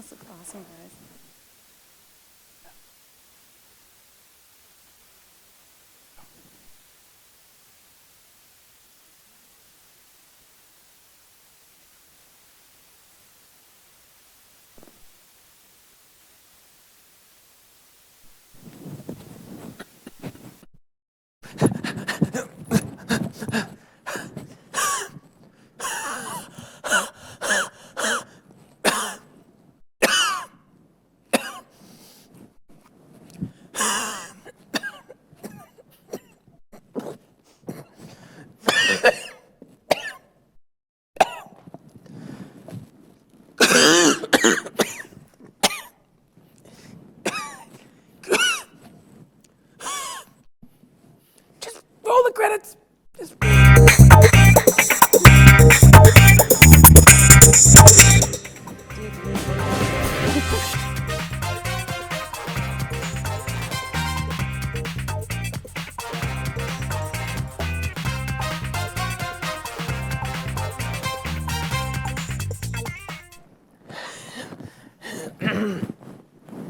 This looks awesome, guys. credits. Just...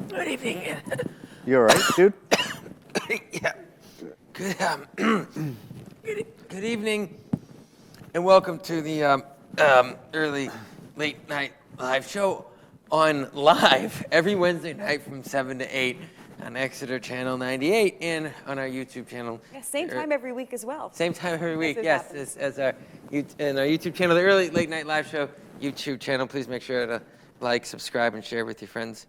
Good evening. You all right, dude? Yeah. Good evening, and welcome to the early, late night live show on live every Wednesday night from 7 to 8 on Exeter Channel 98 and on our YouTube channel. Yeah, same time every week as well. Same time every week, Yes, yes, as our YouTube channel, the early late night live show YouTube channel. Please make sure to like, subscribe, and share with your friends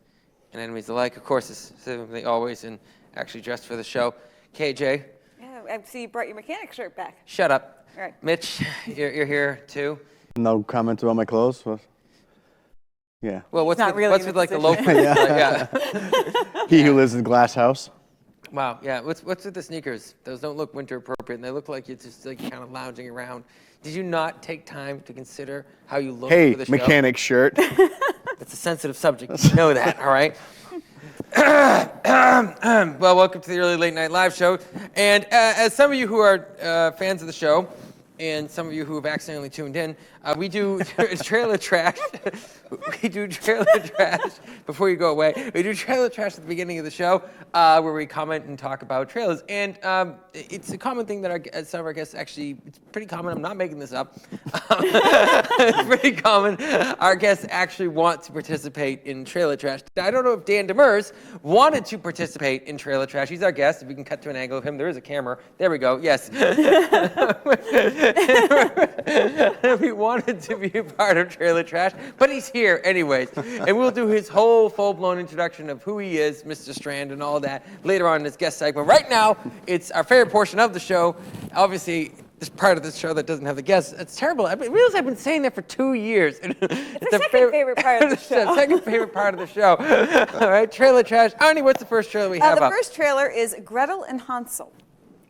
and enemies alike. Of course, specifically always and actually dressed for the show. KJ. Yeah, I see you brought your mechanic shirt back. Shut up. All right. Mitch, you're here too. No comments about my clothes? Yeah. Well, what's not with, really what's in with a like the position. loafers? Yeah. He who lives in the glass house. Wow. Yeah. What's with the sneakers? Those don't look winter appropriate, and they look like you're just like kind of lounging around. Did you not take time to consider how you look Hey, for the show? mechanic shirt. It's a sensitive subject. You know that, all right? Well, welcome to the early late night live show. And as some of you who are fans of the show, and some of you who have accidentally tuned in, we do trailer trash. We do trailer trash before you go away. We do trailer trash at the beginning of the show, where we comment and talk about trailers. And it's a common thing that some of our guests actually, it's pretty common. I'm not making this up. It's pretty common. Our guests actually want to participate in trailer trash. I don't know if Dan Demers wanted to participate in trailer trash. He's our guest. If we can cut to an angle of him, there is a camera. There we go. Yes. He wanted to be a part of trailer trash, but he's here anyways. And we'll do his whole full-blown introduction of who he is, Mr. Strand, and all that later on in this guest segment. Right now, it's our favorite portion of the show. Obviously, this part of the show that doesn't have the guests. It's terrible. I realize I've been saying that for 2 years. It's the second favorite part of the show. Second favorite part of the show. All right, trailer trash. Arnie, what's the first trailer we have The up? first trailer is Gretel and Hansel.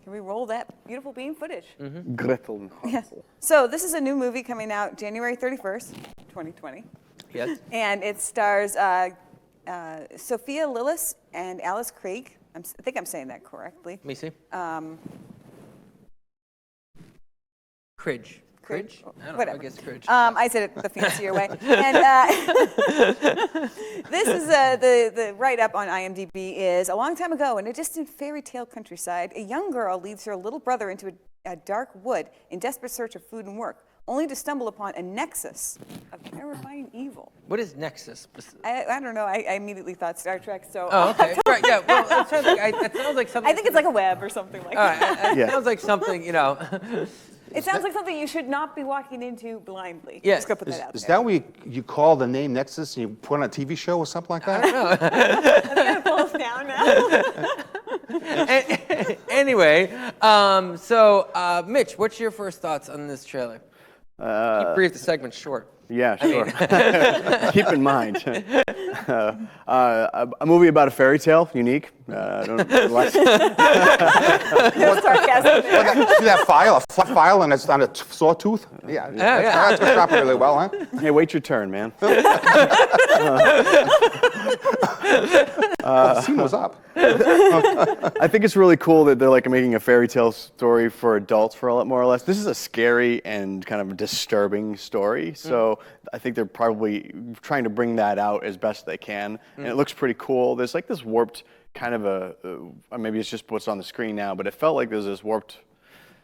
Can we roll that beautiful bean footage? Mm-hmm. Gretel and Hansel. So this is a new movie coming out January 31st, 2020. Yes. And it stars Sophia Lillis and Alice Craig. I think I'm saying that correctly. Let me see. Cridge. Cridge? I don't know, Whatever. I guess Cridge. I said it the fancier way. And this is the write-up on IMDb is, a long time ago in a distant fairy tale countryside, a young girl leads her little brother into a dark wood in desperate search of food and work, only to stumble upon a nexus of terrifying evil. What is Nexus? I don't know. I immediately thought Star Trek, so... Oh, okay. Right, yeah. Well, it sounds like something... I think it's like a web or something like that. It sounds like something, you know... It sounds like something you should not be walking into blindly. Yes. Just gonna put that out Is there. that what you call the name Nexus and you put on a TV show or something like that? I'm gonna pull us down now. Anyway, Mitch, what's your first thoughts on this trailer? Keep brief the segment short. Yeah, sure. Keep in mind, a movie about a fairy tale, unique. I don't know. No sarcasm there. See that file, a flat file, and it's on a sawtooth? Yeah, that's going to stop really well, huh? Hey, wait your turn, man. The scene was up. I think it's really cool that they're like making a fairy tale story for adults for a lot more or less. This is a scary and kind of disturbing story, so I think they're probably trying to bring that out as best they can, and it looks pretty cool. There's like this warped kind of maybe it's just what's on the screen now, but it felt like there's this warped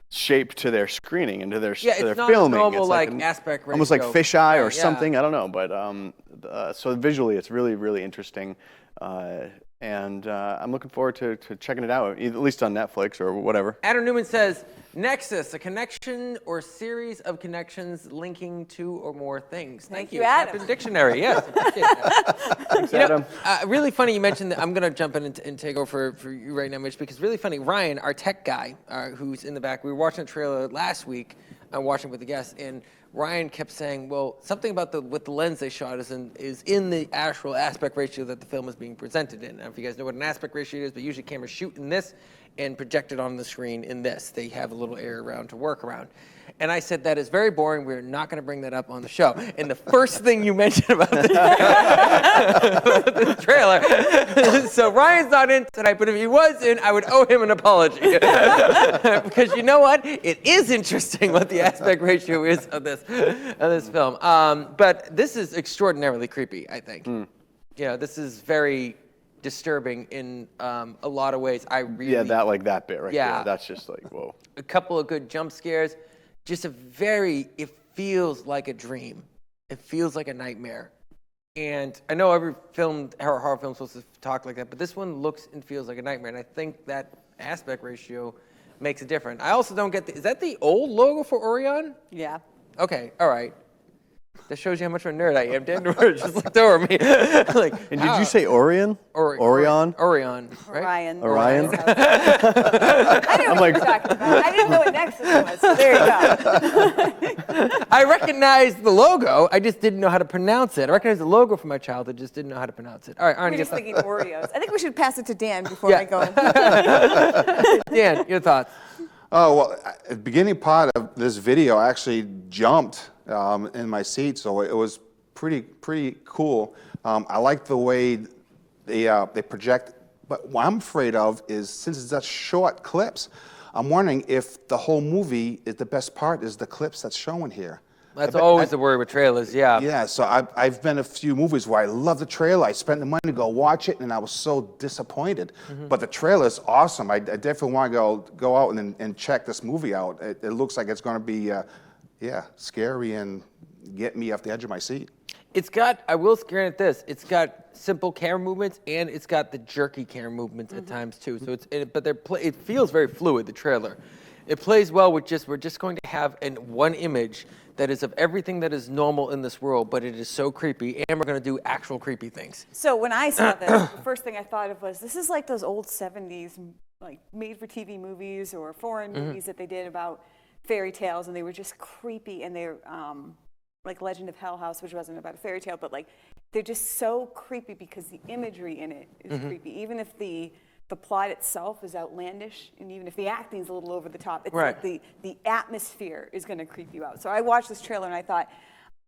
shape to their screening and to their Yeah, to their it's not filming. normal It's like an- aspect ratio. almost like fisheye or Yeah. something. I don't know, but so visually it's really, really interesting, and I'm looking forward to checking it out, at least on Netflix or whatever. Adam Newman says, Nexus, a connection or series of connections linking two or more things. Thank you, Adam. Captain Dictionary, yes. Appreciate that. Thanks, Adam. Really funny you mentioned that. I'm going to jump in and take over for you right now, Mitch, because really funny. Ryan, our tech guy, who's in the back, we were watching a trailer last week, watching with the guests, and Ryan kept saying, well, something about with the lens they shot is in the actual aspect ratio that the film is being presented in. I don't know if you guys know what an aspect ratio is, but usually cameras shoot in this and project it on the screen in this. They have a little area around to work around. And I said, that is very boring. We're not going to bring that up on the show. And the first thing you mentioned about this trailer, so Ryan's not in tonight, but if he was in, I would owe him an apology. Because you know what? It is interesting what the aspect ratio is of this film. But this is extraordinarily creepy, I think. You know, this is very disturbing in a lot of ways. That bit right there. That's just like, whoa. A couple of good jump scares. Just it feels like a dream. It feels like a nightmare. And I know every horror film is supposed to talk like that, but this one looks and feels like a nightmare. And I think that aspect ratio makes it different. I also don't get is that the old logo for Orion? Yeah. Okay, all right. That shows you how much of a nerd I am. Dan Demers just looked over me. Like, And did you say Orion? Orion? Orion, right? Orion. Orion? I didn't know what you were talking about. I didn't know what Nexus was, so there you go. I recognized the logo. I just didn't know how to pronounce it. I recognized the logo from my childhood, just didn't know how to pronounce it. All right, Arnie, We're your just thoughts? thinking Oreos. I think we should pass it to Dan before I go. Dan, your thoughts? Oh, well, the beginning part of this video, I actually jumped in my seat, so it was pretty cool. I like the way they project, but what I'm afraid of is, since it's such short clips, I'm wondering if the whole movie is the best part is the clips that's shown here. That's always the worry with trailers, yeah. Yeah, so I've been a few movies where I love the trailer. I spent the money to go watch it, and I was so disappointed. But the trailer is awesome. I definitely want to go out and check this movie out. It looks like it's going to be, scary and get me off the edge of my seat. It's got, I will grant this, it's got simple camera movements and it's got the jerky camera movements at times too. So it feels very fluid, the trailer. It plays well with we're just going to have one image that is of everything that is normal in this world, but it is so creepy, and we're going to do actual creepy things. So when I saw this, the first thing I thought of was, this is like those old 70s, like made-for-TV movies or foreign movies that they did about fairy tales, and they were just creepy, and they're like Legend of Hell House, which wasn't about a fairy tale, but like they're just so creepy because the imagery in it is creepy. Even if the plot itself is outlandish, and even if the acting's a little over the top, it's like the atmosphere is going to creep you out. So I watched this trailer and I thought,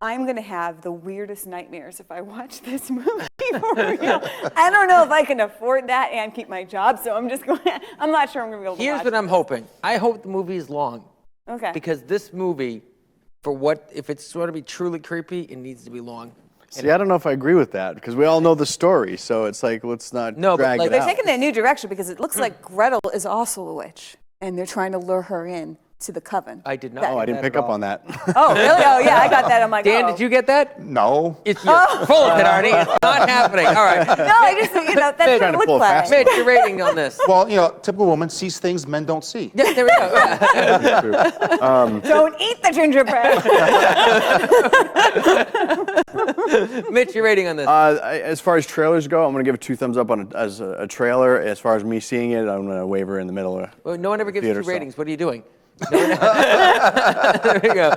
I'm going to have the weirdest nightmares if I watch this movie for real. I don't know if I can afford that and keep my job, so I'm just going. I'm not sure I'm going to be able to. Here's what I'm hoping. I hope the movie is long. Okay. Because this movie, if it's going to be truly creepy, it needs to be long. See, I don't know if I agree with that, because we all know the story, so it's like, let's not drag it They're out. taking that new direction because it looks like Gretel is also a witch, and they're trying to lure her in to the coven. I did not. Oh, I didn't pick up on that. Oh, really? Oh, yeah, I got that. I'm like, Dan, did you get that? No. You're full of it, Arnie. It's not happening. All right. No, I just, that's what it Trying to looked pull a like. fast Mitch, your rating on this. Well, typical woman sees things men don't see. Yeah, there we go. Don't eat the gingerbread. Mitch, your rating on this. As far as trailers go, I'm going to give it 2 thumbs up as a trailer. As far as me seeing it, I'm going to waver in the middle of Well, no one ever gives theater, you so. ratings. What are you doing? There we go.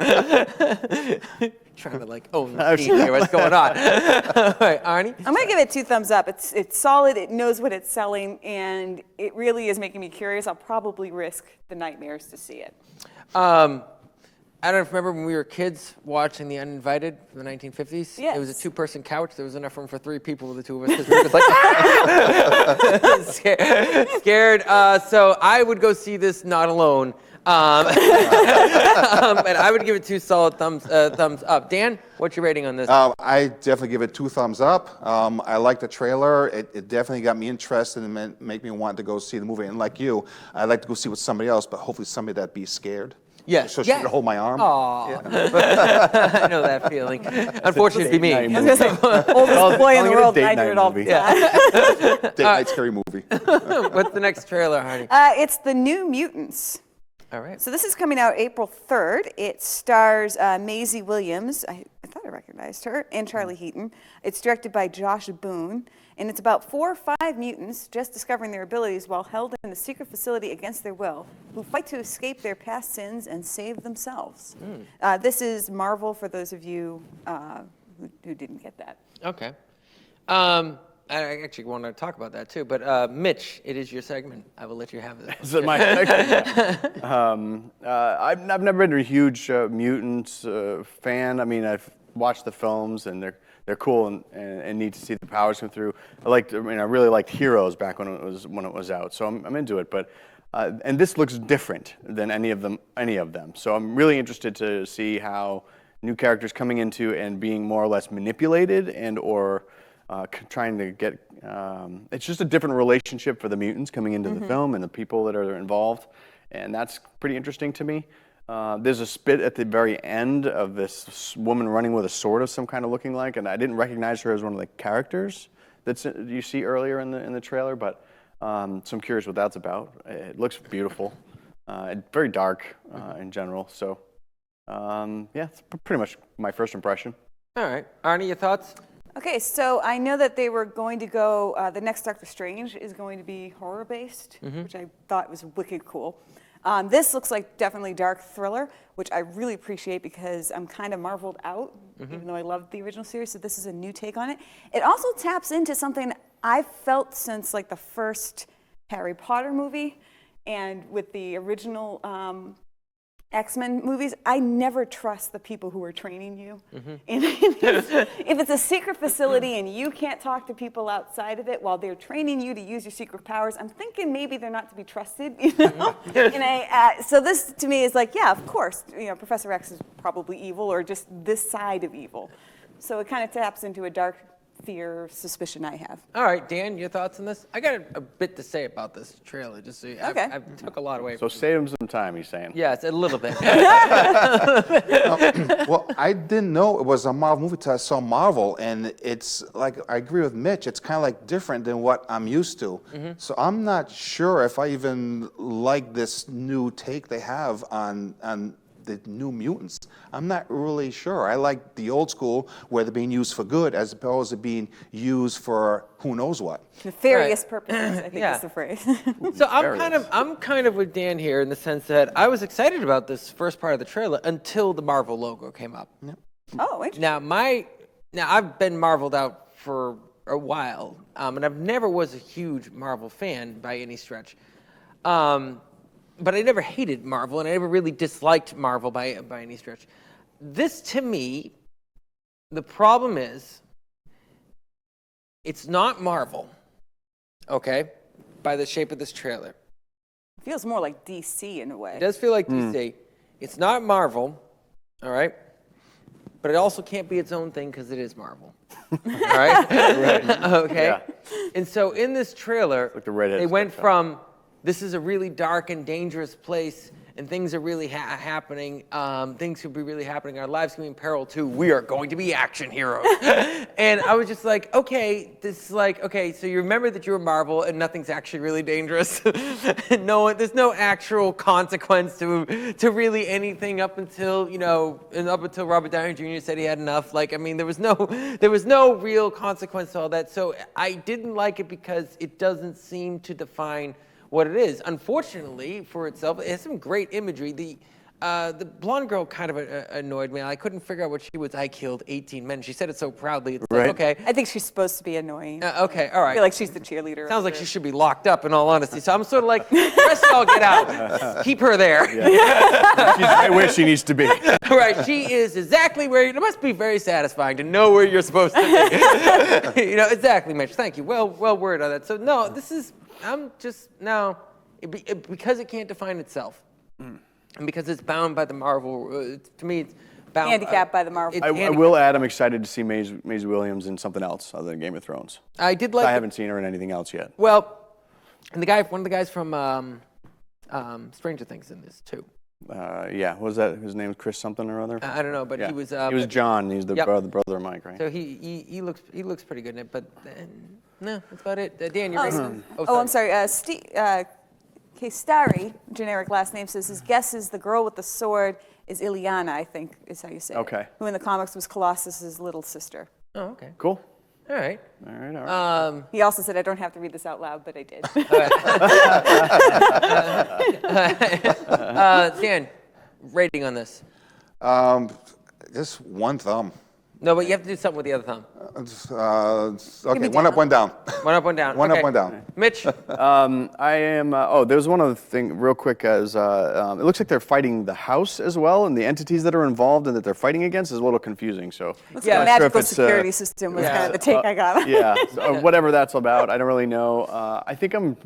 Trying to own the scene here. What's going on? All right, Arnie? I'm going to give it 2 thumbs up. It's solid. It knows what it's selling, and it really is making me curious. I'll probably risk the nightmares to see it. I I don't know if you remember when we were kids watching The Uninvited from the 1950s. Yes. It was a 2-person couch. There was enough room for 3 people with the 2 of us. 'Cause we were just like scared. So I would go see this not alone. And I would give it 2 solid thumbs up. Dan, what's your rating on this? I definitely give it 2 thumbs up. I like the trailer. It definitely got me interested and make me want to go see the movie. And like you, I'd like to go see with somebody else, but hopefully somebody that'd be scared. Yes. So she could hold my arm. Aw. I know that feeling. Unfortunately, it'd be me. Date night I was gonna say, oldest boy in the I'll world, get a and I date do it night all the movie. time. Date night scary movie. What's the next trailer, Hardy? It's The New Mutants. All right. So this is coming out April 3rd. It stars Maisie Williams, I thought I recognized her, and Charlie Heaton. It's directed by Josh Boone, and it's about 4 or 5 mutants just discovering their abilities while held in a secret facility against their will, who fight to escape their past sins and save themselves. This is Marvel for those of you who didn't get that. Okay. I actually want to talk about that too, but Mitch, it is your segment. I will let you have it. Is it my I've never been a huge mutants fan. I mean, I've watched the films and they're cool and neat to see the powers come through. I really liked Heroes back when it was out, so I'm into it. But and this looks different than any of them. So I'm really interested to see how new characters coming into and being more or less manipulated or trying to get, it's just a different relationship for the mutants coming into the film and the people that are involved, and that's pretty interesting to me. There's a spit at the very end of this woman running with a sword of some kind of looking like, and I didn't recognize her as one of the characters that you see earlier in the trailer, but so I'm curious what that's about. It looks beautiful, very dark in general, so yeah, it's pretty much my first impression. All right. Arnie, your thoughts? Okay, so I know that they were going to go, the next Doctor Strange is going to be horror-based, which I thought was wicked cool. This looks like definitely dark thriller, which I really appreciate because I'm kind of marveled out, even though I loved the original series, so this is a new take on it. It also taps into something I've felt since like the first Harry Potter movie, and with the original X-Men movies, I never trust the people who are training you. And if it's a secret facility and you can't talk to people outside of it while they're training you to use your secret powers, I'm thinking maybe they're not to be trusted, you know? And so this to me is like, yeah, of course, Professor X is probably evil or just this side of evil. So it kind of taps into a dark fear, suspicion I have. All right, Dan, your thoughts on this? I got a bit to say about this trailer, just so Okay. I took a lot away. So save him some time, he's saying. Yes, a little bit. Well, I didn't know it was a Marvel movie until I saw Marvel, and it's like, I agree with Mitch, it's kind of like different than what I'm used to. So I'm not sure if I even like this new take they have on the New Mutants. I'm not really sure. I like the old school where they're being used for good as opposed to being used for who knows what. Nefarious purposes, I think Yeah. is the phrase. So I'm kind of with Dan here in the sense that I was excited about this first part of the trailer until the Marvel logo came up. Oh, interesting. Now I've been Marveled out for a while, and I've never was a huge Marvel fan by any stretch. But I never hated Marvel, and I never really disliked Marvel by any stretch. This, to me, the problem is, it's not Marvel, okay, by the shape of this trailer. It feels more like DC in a way. It does feel like DC. It's not Marvel, all right? But it also can't be its own thing because it is Marvel. All right? Okay? Yeah. And so in this trailer, Like the redhead's they went got from this is a really dark and dangerous place and things are really happening, things could be really happening, our lives can be in peril too, we are going to be action heroes. And I was just like, okay, so you remember that you're Marvel and nothing's actually really dangerous. No, there's no actual consequence to really anything up until, Robert Downey Jr. said he had enough. There was no real consequence to all that. So I didn't like it because it doesn't seem to define what it is. Unfortunately for itself, it has some great imagery. The blonde girl kind of annoyed me. I couldn't figure out what she was. I killed 18 men. She said it so proudly. It's like, okay. I think she's supposed to be annoying. Okay, all right. I feel like she's the cheerleader. Sounds like she should be locked up, in all honesty. So I'm sort of like, the rest of y'all get out. Keep her there. She's right where she needs to be. Right, she is exactly where it must be very satisfying to know where you're supposed to be. Exactly, Mitch. Thank you. Well worded on that. So no, because it can't define itself. And because it's bound by the Marvel, to me, it's bound. Handicapped by the Marvel. I will add, I'm excited to see Maisie Williams in something else other than Game of Thrones. I did like. I haven't seen her in anything else yet. Well, and one of the guys from Stranger Things in this too. Yeah, what was that? His name was Chris something or other. I don't know, but Yeah. he was. He was John. He's the Yep. brother of Mike, right? So he looks pretty good in it, but no, that's about it. Dan, you're I'm sorry. Kestari, generic last name, says his guess is the girl with the sword is Ileana, I think is how you say Okay. it. Who in the comics was Colossus's little sister. Oh, okay. Cool. All right. All right. He also said, I don't have to read this out loud, but I did. Dan, rating on this. Just one thumb. No, but you have to do something with the other thumb. Okay, one up, one down. One up, one down. One Okay. up, one down. Mitch. I am. There's one other thing, real quick. As it looks like they're fighting the house as well, and the entities that are involved and that they're fighting against is a little confusing. So Looks Yeah, like not a sure if magical it's, security system was kind of the take I got. yeah, so, whatever that's about, I don't really know. I think I'm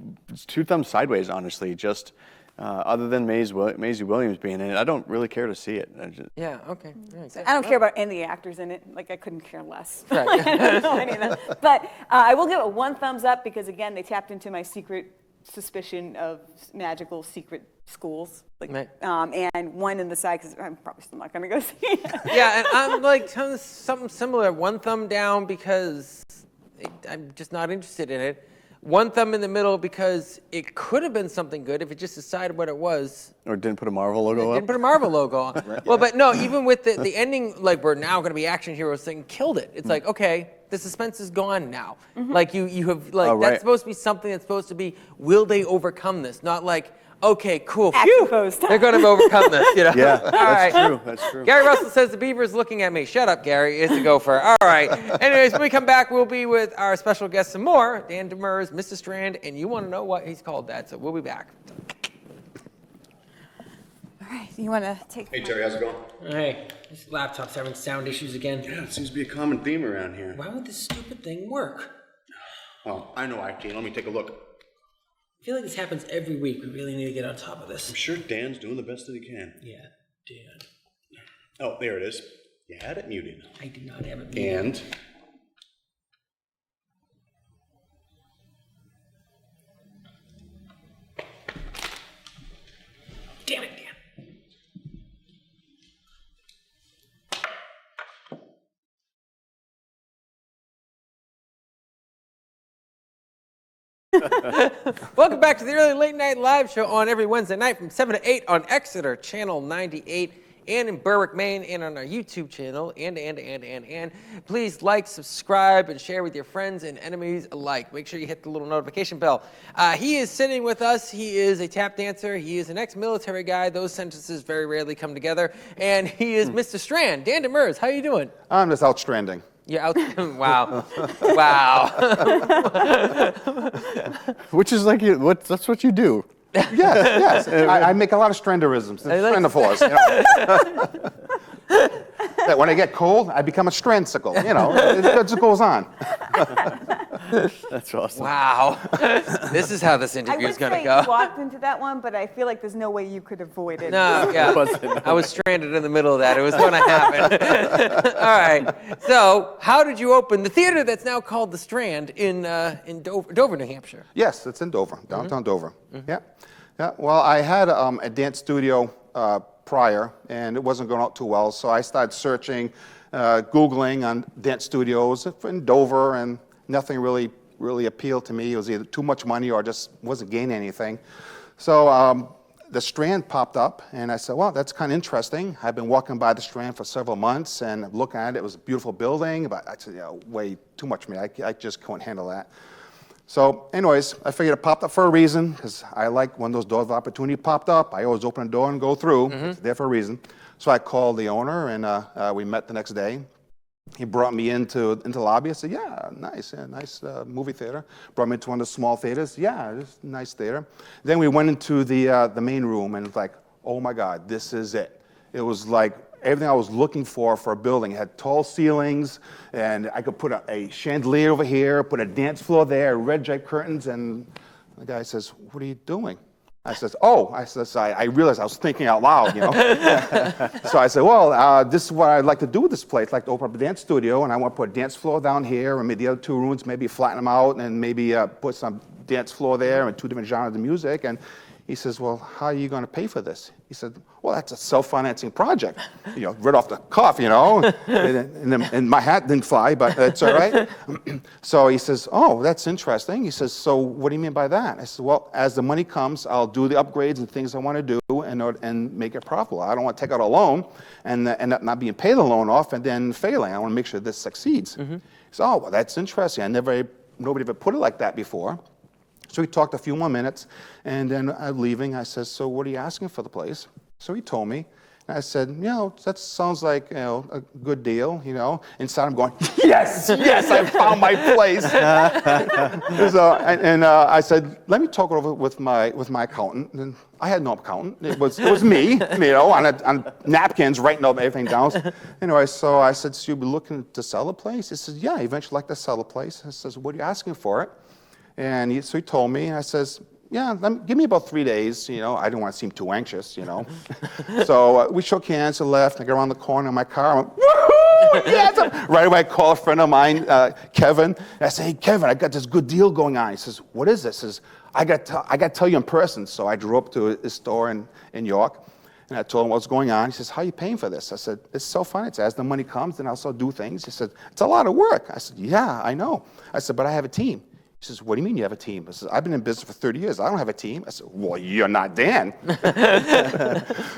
two thumbs sideways, honestly. Just other than Maisie Williams being in it, I don't really care to see it. Yeah. Okay. All right, I don't care about any of the actors in it. Like, I couldn't care less. Right. I don't know any of them. But I will give it one thumbs up because, again, they tapped into my secret suspicion of magical secret schools. Like, Right. and one in the side because I'm probably still not going to go see it. Yeah, and I'm like something similar. One thumb down because I'm just not interested in it. One thumb in the middle because it could have been something good if it just decided what it was. Or didn't put a Marvel logo Didn't up. put a Marvel logo on. Well, but no, even with the ending, like we're now going to be action heroes thing, killed it. It's like, okay, the suspense is gone now. Like you have like right. that's supposed to be something that's supposed to be, will they overcome this? Not like, okay, cool, Action phew, pose time. they're going to overcome this. You know? Yeah, All that's right. true. That's true. Gary Russell says the beaver's looking at me. Shut up, Gary. It's a gopher. All right. Anyways, when we come back, we'll be with our special guest some more, Dan Demers, Mr. Strand, and you want to know what he's called that, so we'll be back. All right, you want to take Hey Terry, how's it going? Hey, this laptop's having sound issues again. Yeah, it seems to be a common theme around here. Why would this stupid thing work? Oh, I know IT. Let me take a look. I feel like this happens every week. We really need to get on top of this. I'm sure Dan's doing the best that he can. Yeah, Dan. Oh, there it is. You had it muted. I did not have it. And Damn it, Dan. Welcome back to the Early Late Night Live Show on every Wednesday night from 7 to 8 on Exeter Channel 98 and in Berwick, Maine, and on our YouTube channel, and. Please like, subscribe, and share with your friends and enemies alike. Make sure you hit the little notification bell. He is sitting with us. He is a tap dancer. He is an ex-military guy. Those sentences very rarely come together. And he is Mr. Strand. Dan Demers, how you doing? I'm just outstranding. You're out. Wow. Wow. Which is like that's what you do. Yes. I make a lot of stranderisms. Strandophores, That when I get cold, I become a strandsicle. It just goes on. That's awesome. Wow. This is how this I interview would is going say to go. you walked into that one, but I feel like there's no way you could avoid it. No, yeah. I was stranded in the middle of that. It was going to happen. All right. So, how did you open the theater that's now called the Strand in Dover, New Hampshire? Yes, it's in Dover, downtown Dover. Yeah. Well, I had a dance studio prior, and it wasn't going out too well, so I started searching, Googling on dance studios in Dover, and nothing really appealed to me. It was either too much money or just wasn't gaining anything. So the Strand popped up, and I said, well, that's kind of interesting. I've been walking by the Strand for several months, and looking at it, it was a beautiful building, but I said, way too much for me. I just couldn't handle that. So anyways, I figured it popped up for a reason, because I like when those doors of opportunity popped up. I always open the door and go through. It's there for a reason. So I called the owner, and we met the next day. He brought me into the lobby. I said, yeah, nice movie theater. Brought me into one of the small theaters. Yeah, it's a nice theater. Then we went into the main room, and it's like, oh my God, this is it. It was like everything I was looking for a building. It had tall ceilings, and I could put a chandelier over here, put a dance floor there, red draped curtains, and the guy says, what are you doing? I says, I realized I was thinking out loud, you know. So I said, well, this is what I'd like to do with this place. I'd like to open up a dance studio, and I want to put a dance floor down here, and maybe the other two rooms, maybe flatten them out, and maybe put some dance floor there and two different genres of music. And he says, well, how are you going to pay for this? He said, well, that's a self-financing project, you know, right off the cuff, you know. and my hat didn't fly, but it's all right. So he says, oh, that's interesting. He says, so what do you mean by that? I said, well, as the money comes, I'll do the upgrades and things I want to do and make it profitable. I don't want to take out a loan and end up not being paid the loan off and then failing. I want to make sure this succeeds. He said, oh, well, that's interesting. Nobody ever put it like that before. So we talked a few more minutes, and then leaving, I said, so what are you asking for the place? So he told me, and I said, you know, that sounds like, you know, a good deal, you know. Inside I'm going, yes, I found my place. So, I said, let me talk it over with my accountant. And I had no accountant. It was me, you know, on napkins, writing everything down. Anyway, so I said, so you'll be looking to sell the place? He says, yeah, I eventually like to sell the place. I says, what are you asking for it? And so he told me, and I says, yeah, give me about 3 days, you know. I didn't want to seem too anxious, you know. So we shook hands and left. I got around the corner in my car. I went, woohoo, yes! Right away, I called a friend of mine, Kevin. And I said, hey, Kevin, I got this good deal going on. He says, what is this? He says, I got to tell you in person. So I drove up to his store in York, and I told him what's going on. He says, how are you paying for this? I said, it's self-financed. As the money comes, then I'll also do things. He said, it's a lot of work. I said, yeah, I know. I said, but I have a team. He says, what do you mean you have a team? I said, I've been in business for 30 years. I don't have a team. I said, well, you're not Dan.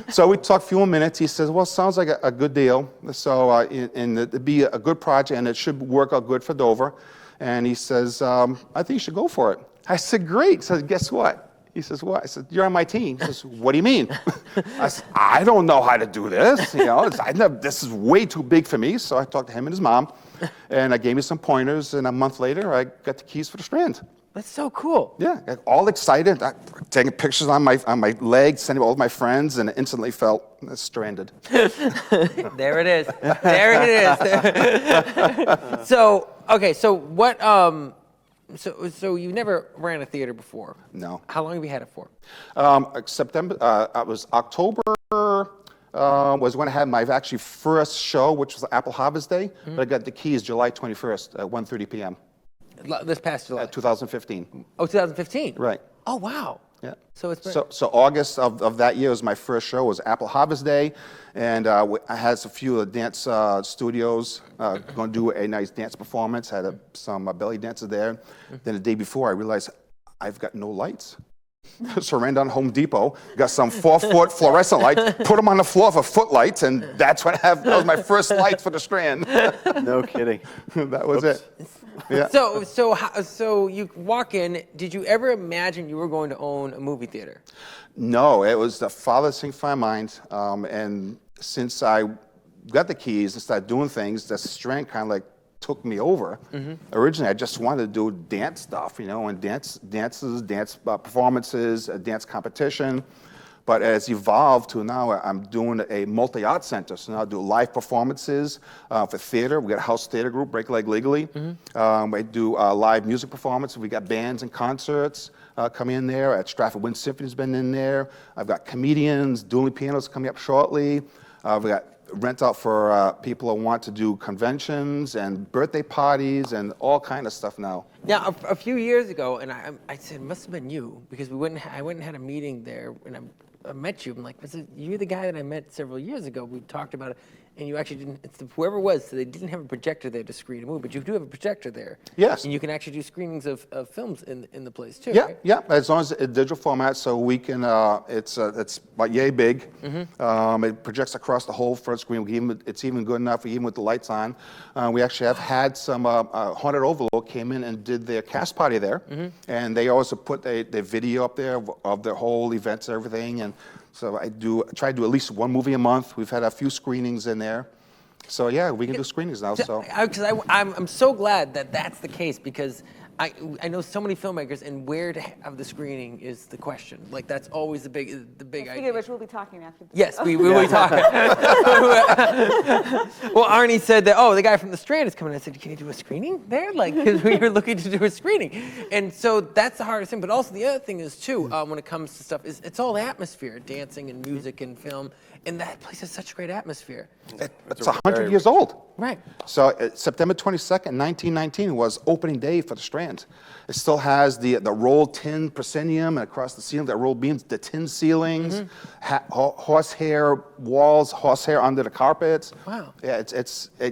So we talked a few more minutes. He says, well, sounds like a good deal. So, and it'd be a good project, and it should work out good for Dover. And he says, I think you should go for it. I said, great. He says, guess what? He says, what? I said, you're on my team. He says, what do you mean? I said, I don't know how to do this. You know, this is way too big for me. So I talked to him and his mom, and I gave me some pointers, and a month later, I got the keys for the Strand. That's so cool. Yeah, got all excited, taking pictures on my legs, sending all of my friends, and instantly felt stranded. There it is. There it is. So, okay, so what, so you never ran a theater before? No. How long have you had it for? September, it was October, was when I had my actually first show, which was Apple Harvest Day, but I got the keys July 21st at 1:30 p.m. This past July? 2015. Oh, 2015? Right. Oh, wow. Yeah. So it's been... So August of that year was my first show. It was Apple Harvest Day, and I had a few dance studios going to do a nice dance performance. Had some belly dancers there. Then the day before, I realized I've got no lights. So I ran down to Home Depot, got some 4-foot fluorescent lights, put them on the floor for footlights, and that's what I have. That was my first light for the Strand. No kidding. That was it. Yeah. So you walk in. Did you ever imagine you were going to own a movie theater? No, it was the farthest thing from my mind. And since I got the keys and started doing things, the Strand kind of like took me over. Originally, I just wanted to do dance stuff, you know, and dance performances, dance competition. But it's evolved to now I'm doing a multi-art center. So now I do live performances for theater. We got a house theater group, Break a Leg Legally. We do live music performances. We got bands and concerts coming in there. At Stratford Wind Symphony's been in there. I've got comedians, dueling pianos coming up shortly. We got rent out for people who want to do conventions and birthday parties and all kind of stuff now. Yeah, a few years ago, and I said, it must have been you, because I went and had a meeting there, and I met you. I'm like, you're the guy that I met several years ago. We talked about it, and you actually didn't, whoever it was, so they didn't have a projector there to screen a movie, but you do have a projector there. Yes. And you can actually do screenings of films in the place, too, Yeah, right? yeah, as long as it's a digital format, so we can, it's about yay big. It projects across the whole front screen. It's even good enough, even with the lights on. We actually have had some haunted overlooks came in and did their cast party there, and they also put the video up there of the whole events and everything. And so I try to do at least one movie a month. We've had a few screenings in there. So yeah, we can do screenings now. So I'm so glad that that's the case, because I know so many filmmakers, and where to have the screening is the question. Like, that's always the big Speaking idea. of which, we'll be talking after. Yes, we will be talking. Well, Arnie said that, the guy from the Strand is coming. I said, can you do a screening there? Like, because we were looking to do a screening. And so that's the hardest thing. But also the other thing is, too, when it comes to stuff, is it's all atmosphere, dancing and music and film. And that place has such a great atmosphere. it's 100 years old. Right. So September 22nd, 1919 was opening day for the Strand. It still has the rolled tin proscenium and across the ceiling, the rolled beams, the tin ceilings, horsehair walls, horsehair under the carpets. Wow. Yeah,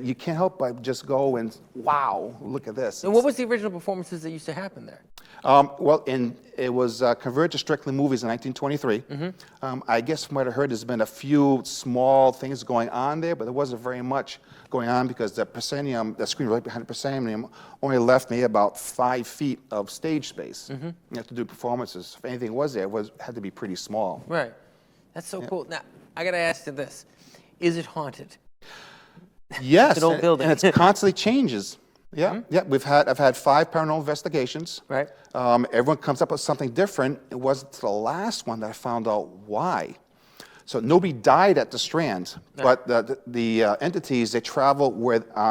you can't help but just go and, wow, look at this. And what was the original performances that used to happen there? It was converted to strictly movies in 1923. I guess from what I heard, there's been a few small things going on there, but there wasn't very much going on because the proscenium, the screen right behind the proscenium, only left me about 5 feet of stage space. You have to do performances. If anything was there, it had to be pretty small. Right. That's so cool. Now, I got to ask you this. Is it haunted? Yes, It's an old building. and it constantly changes. Yeah, yeah. I've had 5 paranormal investigations. Right. Everyone comes up with something different. It wasn't the last one that I found out why. So nobody died at the Strand, but the entities, they travel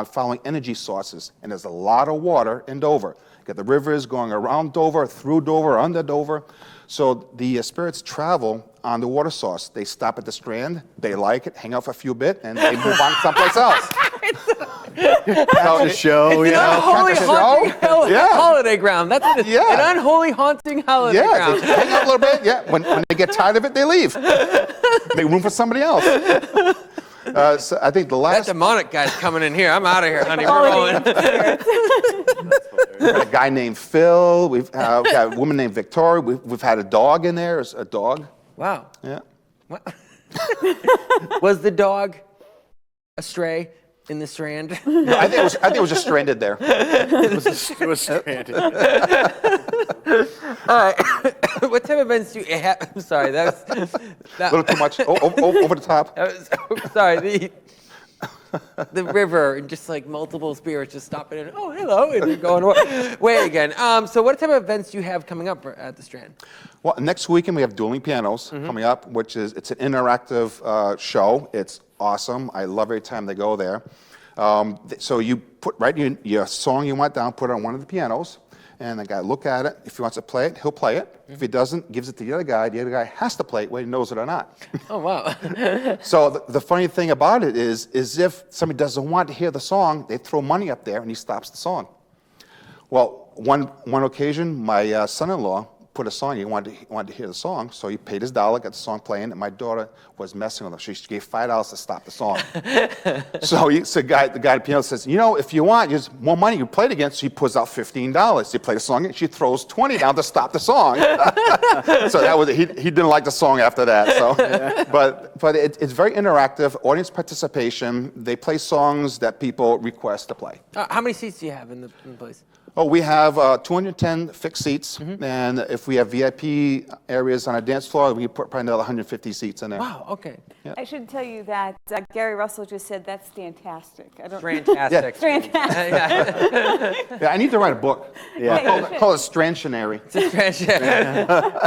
following energy sources, and there's a lot of water in Dover. You got the rivers going around Dover, through Dover, under Dover. So the spirits travel on the water source. They stop at the Strand, they like it, hang out for a few bit, and they move on someplace else. That's a show, It's an unholy haunting holiday ground. That's what it is. Yeah. An unholy haunting holiday Yeah, ground. they hang out a little bit. Yeah, when they get tired of it, they leave. Make room for somebody else. So I think the That last demonic guy's coming in here. I'm out of here, honey. We're rolling. a guy named Phil. We've got a woman named Victoria. We've had a dog in there. A dog. Wow. Yeah. What? Was the dog a stray in the Strand? No, I think it was just stranded there. It was stranded. All right. What type of events do you have? I'm sorry. That was A little too much. Over the top. sorry. The river and just like multiple spirits just stopping in. Oh, hello, and they're going away again. So what type of events do you have coming up at the Strand? Well, next weekend we have Dueling Pianos coming up, it's an interactive show. It's awesome. I love every time they go there. So you put your song you want down, put it on one of the pianos, and the guy look at it. If he wants to play it, he'll play it. If he doesn't, gives it to the other guy. The other guy has to play it whether he knows it or not. Oh, wow. So the funny thing about it is if somebody doesn't want to hear the song, they throw money up there and he stops the song. Well, one occasion, my son-in-law put a song, he wanted to hear the song, so he paid his dollar, got the song playing, and my daughter was messing with him. She gave $5 to stop the song. So the guy at the piano says, if you want, there's more money, you play it again. So he pulls out $15. He played the song, and she throws $20 down to stop the song. So that was he didn't like the song after that. So, but it's very interactive, audience participation. They play songs that people request to play. How many seats do you have in the place? Oh, we have 210 fixed seats, and if we have VIP areas on our dance floor, we put probably another 150 seats in there. Wow, okay. I should tell you that Gary Russell just said that's fantastic. Fantastic. Fantastic. Yeah, I need to write a book. Call it Strandtionary.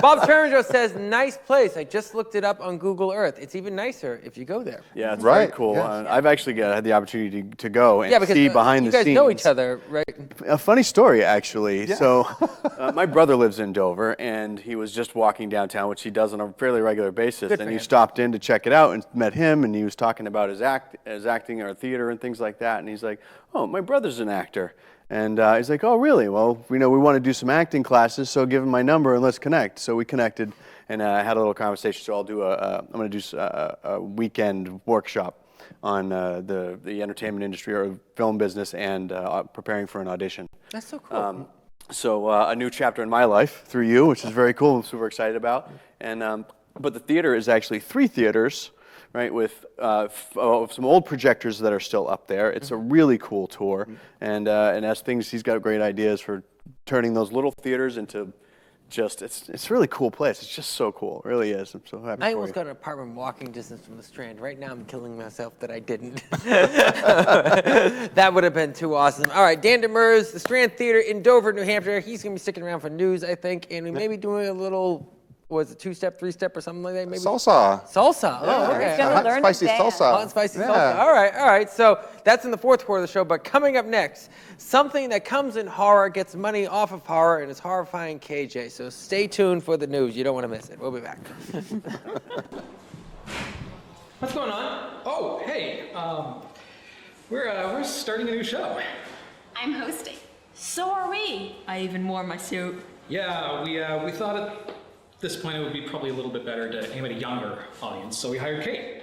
Bob Terminger says, nice place. I just looked it up on Google Earth. It's even nicer if you go there. Yeah, it's Right, very cool. yeah. I've actually had the opportunity to go and Because see behind the scenes. you guys know each other, right? A funny story, actually. So, my brother lives in Dover, and he was just walking downtown, which he does on a fairly regular basis. Good for And he him. stopped in to check it out and met him, and he was talking about his acting or theater and things like that. And he's like, "Oh, my brother's an actor." And he's like, "Oh, really? Well, we want to do some acting classes, so give him my number and let's connect." So we connected and had a little conversation. So I'm going to do a weekend workshop on the entertainment industry or film business and preparing for an audition. That's so cool. So a new chapter in my life through you, which is very cool. I'm super excited about. And but the theater is actually 3 theaters right, with some old projectors that are still up there. It's a really cool tour, and he's got great ideas for turning those little theaters into it's a really cool place. It's just so cool. It really is. I'm so happy. I for almost you. got an apartment walking distance from the Strand. Right now, I'm killing myself that I didn't. That would have been too awesome. All right, Dan Demers, the Strand Theater in Dover, New Hampshire. He's going to be sticking around for news, I think, and we may be doing a little, was it 2-step, 3-step, or something like that? Maybe Salsa. Salsa. Oh, okay. He's gonna Hot learn spicy to dance. salsa. Hot and spicy Yeah. salsa. All right. So that's in the fourth quarter of the show. But coming up next, something that comes in horror, gets money off of horror, and is horrifying KJ. So stay tuned for the news. You don't want to miss it. We'll be back. What's going on? Oh, hey, we're starting a new show. I'm hosting. So are we. I even wore my suit. Yeah, we thought at this point it would be probably a little bit better to aim at a younger audience, so we hired Kate.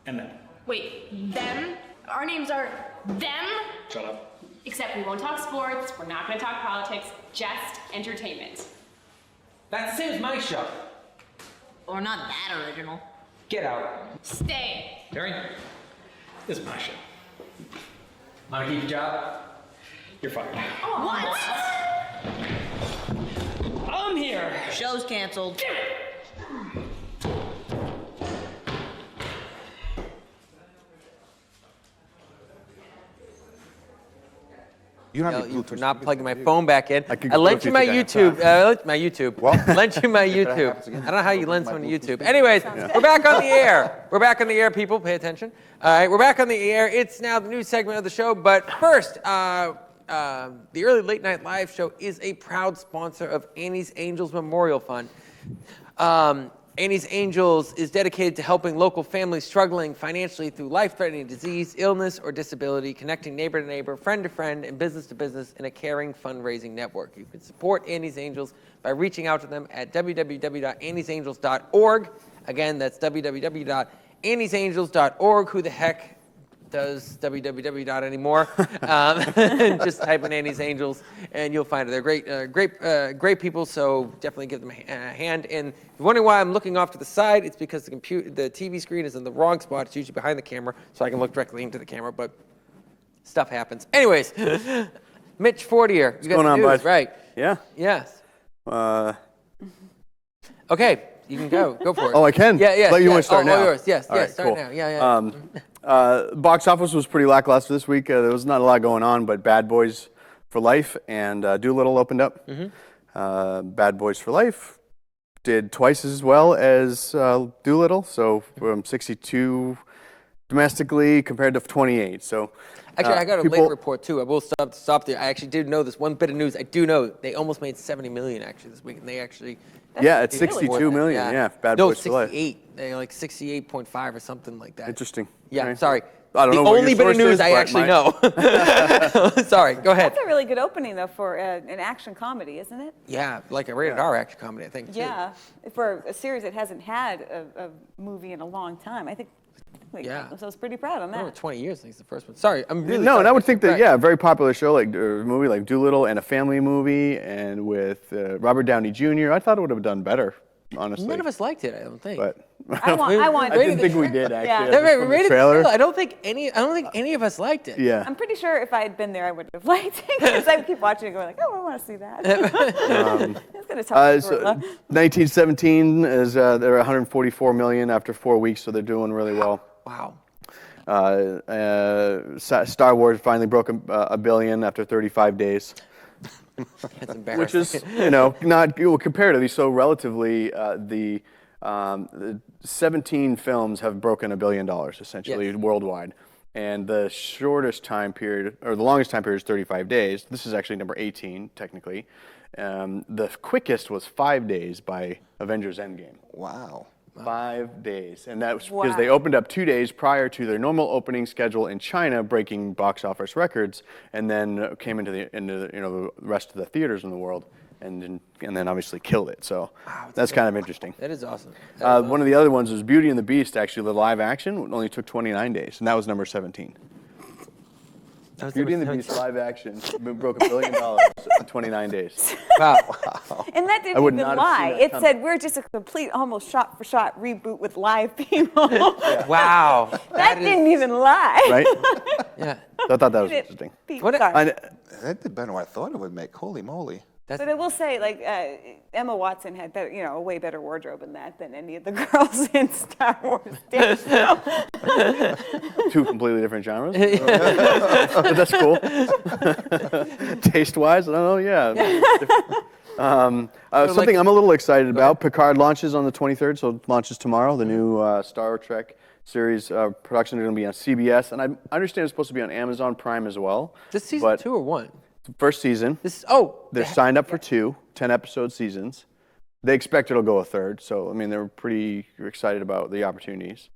And them. Wait, them? Our names are them? Shut up. Except we won't talk sports, we're not gonna talk politics, just entertainment. That's the same as my show. Or not that original. Get out. Stay. Terry, this is my show. Want to keep your job? You're fired. What? I'm here! Show's canceled. You don't have No, any you for Bluetooth not speakers, plugging my do you? phone back in. I could I go lent if you you my think I have YouTube. Lent my YouTube. What? Lent you my That YouTube. happens again. I don't know how you lend My someone Bluetooth YouTube. speaker. Anyways, we're back on the air. We're back on the air, people. Pay attention. All right, we're back on the air. It's now the news segment of the show. But first, the early late night live show is a proud sponsor of Annie's Angels Memorial Fund. Annie's Angels is dedicated to helping local families struggling financially through life-threatening disease, illness, or disability, connecting neighbor to neighbor, friend to friend, and business to business in a caring fundraising network. You can support Annie's Angels by reaching out to them at www.anniesangels.org. Again, that's www.anniesangels.org. Who the heck does www anymore? Just type in Annie's Angels and you'll find it. They're great people, so definitely give them a hand. And if you're wondering why I'm looking off to the side, it's because the TV screen is in the wrong spot. It's usually behind the camera, so I can look directly into the camera, but stuff happens. Anyways, Mitch Fortier, you got going the on, news, bud? right? Yeah. Yes. Uh, Okay, you can go. Go for it. Oh, I can? Yeah. But you want to start all now? yours. Yes. All right, Start cool. now. Yeah. Box office was pretty lackluster this week. There was not a lot going on, but Bad Boys for Life and Doolittle opened up. Bad Boys for Life did twice as well as Doolittle, so from 62 domestically compared to 28. So Actually, I got a people- late report too. I will stop there. I actually did know this one bit of news. I do know they almost made 70 million actually this week, and they actually. Yeah, it's did more 62 than that. million. Yeah, Bad no, Boys for Life. 68. They like 68.5 or something like that. Interesting. Yeah, Okay. sorry. I don't the know what your only bit of source news is, I but actually mine- know. Sorry, go ahead. That's a really good opening, though, for an action comedy, isn't it? Yeah, like a rated R action comedy, I think. Too. Yeah, for a series that hasn't had a movie in a long time. I think, Yeah. so I was pretty proud on Over that. 20 years, I think it's the first one. Sorry, I'm really No, sorry. and I would think that, Right. yeah, a very popular show, like a movie like Doolittle and a family movie, and with Robert Downey Jr., I thought it would have done better, honestly. None of us liked it, I don't think. But I want. I didn't think we did, actually. Yeah. Just They're from the rated trailer. still. I don't think any of us liked it. Yeah. I'm pretty sure if I had been there, I would have liked it because I would keep watching it, going like, "Oh, I want to see that." It's gonna talk. So 1917 is they're 144 million after 4 weeks, so they're doing really well. Wow. Star Wars finally broke a billion after 35 days, That's embarrassing. which is not comparatively. So relatively, the 17 films have broken $1 billion essentially Yes. worldwide, and the shortest time period or the longest time period is 35 days. This is actually number 18 technically. The quickest was 5 days by Avengers Endgame. Wow. 5 days, and that was because they opened up 2 days prior to their normal opening schedule in China, breaking box office records, and then came into the rest of the theaters in the world, and then obviously killed it. So that's kind of interesting. That is awesome. One of the other ones was Beauty and the Beast. Actually, the live action only took 29 days, and that was number 17. Beauty and the Beast live action broke $1 billion in 29 days. Wow. And that I didn't would even not have seen lie. that It coming. said we're just a complete, almost shot-for-shot reboot with live people. Wow. That didn't even lie. Right? Yeah. So I thought that was It interesting. beat What- Cars. That did better than I thought it would make. Holy moly. But I will say, like, Emma Watson had better, a way better wardrobe in that than any of the girls in Star Wars did. Two completely different genres. But that's cool. Taste-wise, I don't know. Yeah. Something I'm a little excited about. Picard launches on the 23rd, so it launches tomorrow. The new Star Trek series production is going to be on CBS, and I understand it's supposed to be on Amazon Prime as well. This season but 2 or 1? First season. They're signed up for 2 10-episode seasons. They expect it'll go a third, so I mean they're pretty excited about the opportunities.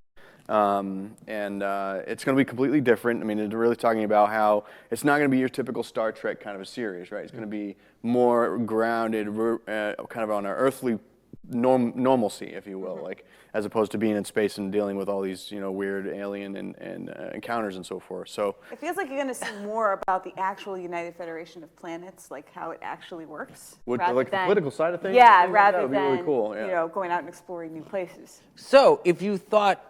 And it's going to be completely different. I mean, they're really talking about how it's not going to be your typical Star Trek kind of a series, right? It's going to be more grounded, kind of on an earthly normalcy, if you will, like as opposed to being in space and dealing with all these, weird alien and encounters and so forth. So It feels like you're going to see more about the actual United Federation of Planets, like how it actually works. with rather like the than- political side of things, Yeah, that rather would be than really cool. Yeah. going out and exploring new places. So, if you thought,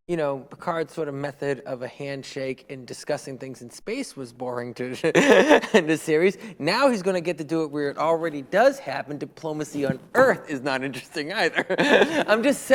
Picard's sort of method of a handshake and discussing things in space was boring to in the series, now he's going to get to do it where it already does happen. Diplomacy on Earth is not interesting either. I'm just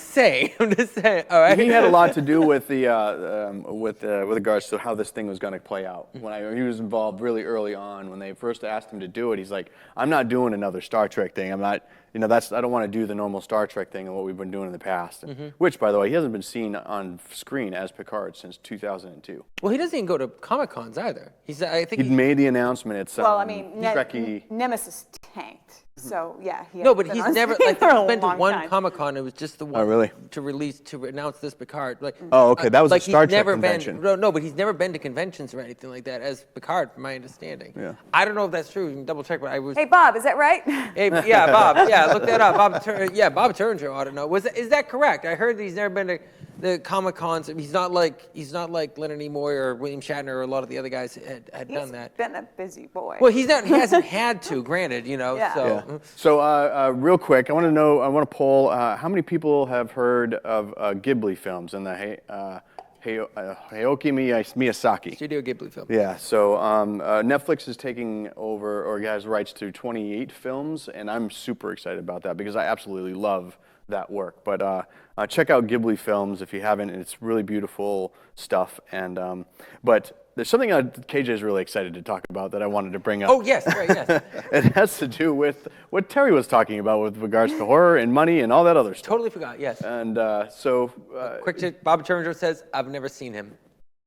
saying. All right. He had a lot to do with the with regards to how this thing was going to play out. When he was involved really early on, when they first asked him to do it, he's like, "I'm not doing another Star Trek thing. I'm not. I don't want to do the normal Star Trek thing and what we've been doing in the past." Which, by the way, he hasn't been seen on screen as Picard since 2002. Well, he doesn't even go to Comic-Cons either. I think He'd made the announcement. It's Well, I mean, Trekkie. Nemesis tanked, so yeah. He No, but hasn't he's been on never screen like for a he's been to long one time. Comic-Con. It was just the one Oh, really? to announce this Picard. Like, Oh, okay, that was a like Star he's Trek never convention. No, but he's never been to conventions or anything like that as Picard, from my understanding. Yeah. I don't know if that's true. You can double check, but I was. Hey, Bob, is that right? Hey, yeah, Bob. Yeah, look that up. Bob Turner ought to know. Is that correct? I heard that he's never been to the Comic-Cons. He's not like Leonard Nimoy or William Shatner or a lot of the other guys had He's done that. been a busy boy. Well, he hasn't had to. Granted, Yeah. So. So, real quick, I want to poll how many people have heard of Ghibli films and the Hayao Miyazaki. Studio Ghibli film. Yeah, so Netflix is taking over or has rights to 28 films, and I'm super excited about that because I absolutely love that work. But check out Ghibli films if you haven't. It's really beautiful stuff. And but there's something KJ is really excited to talk about that I wanted to bring up. Oh yes, right, yes. It has to do with what Terry was talking about with regards to horror and money and all that other stuff. Totally forgot. Yes. And Quick tip, Bob Turner says, I've never seen him.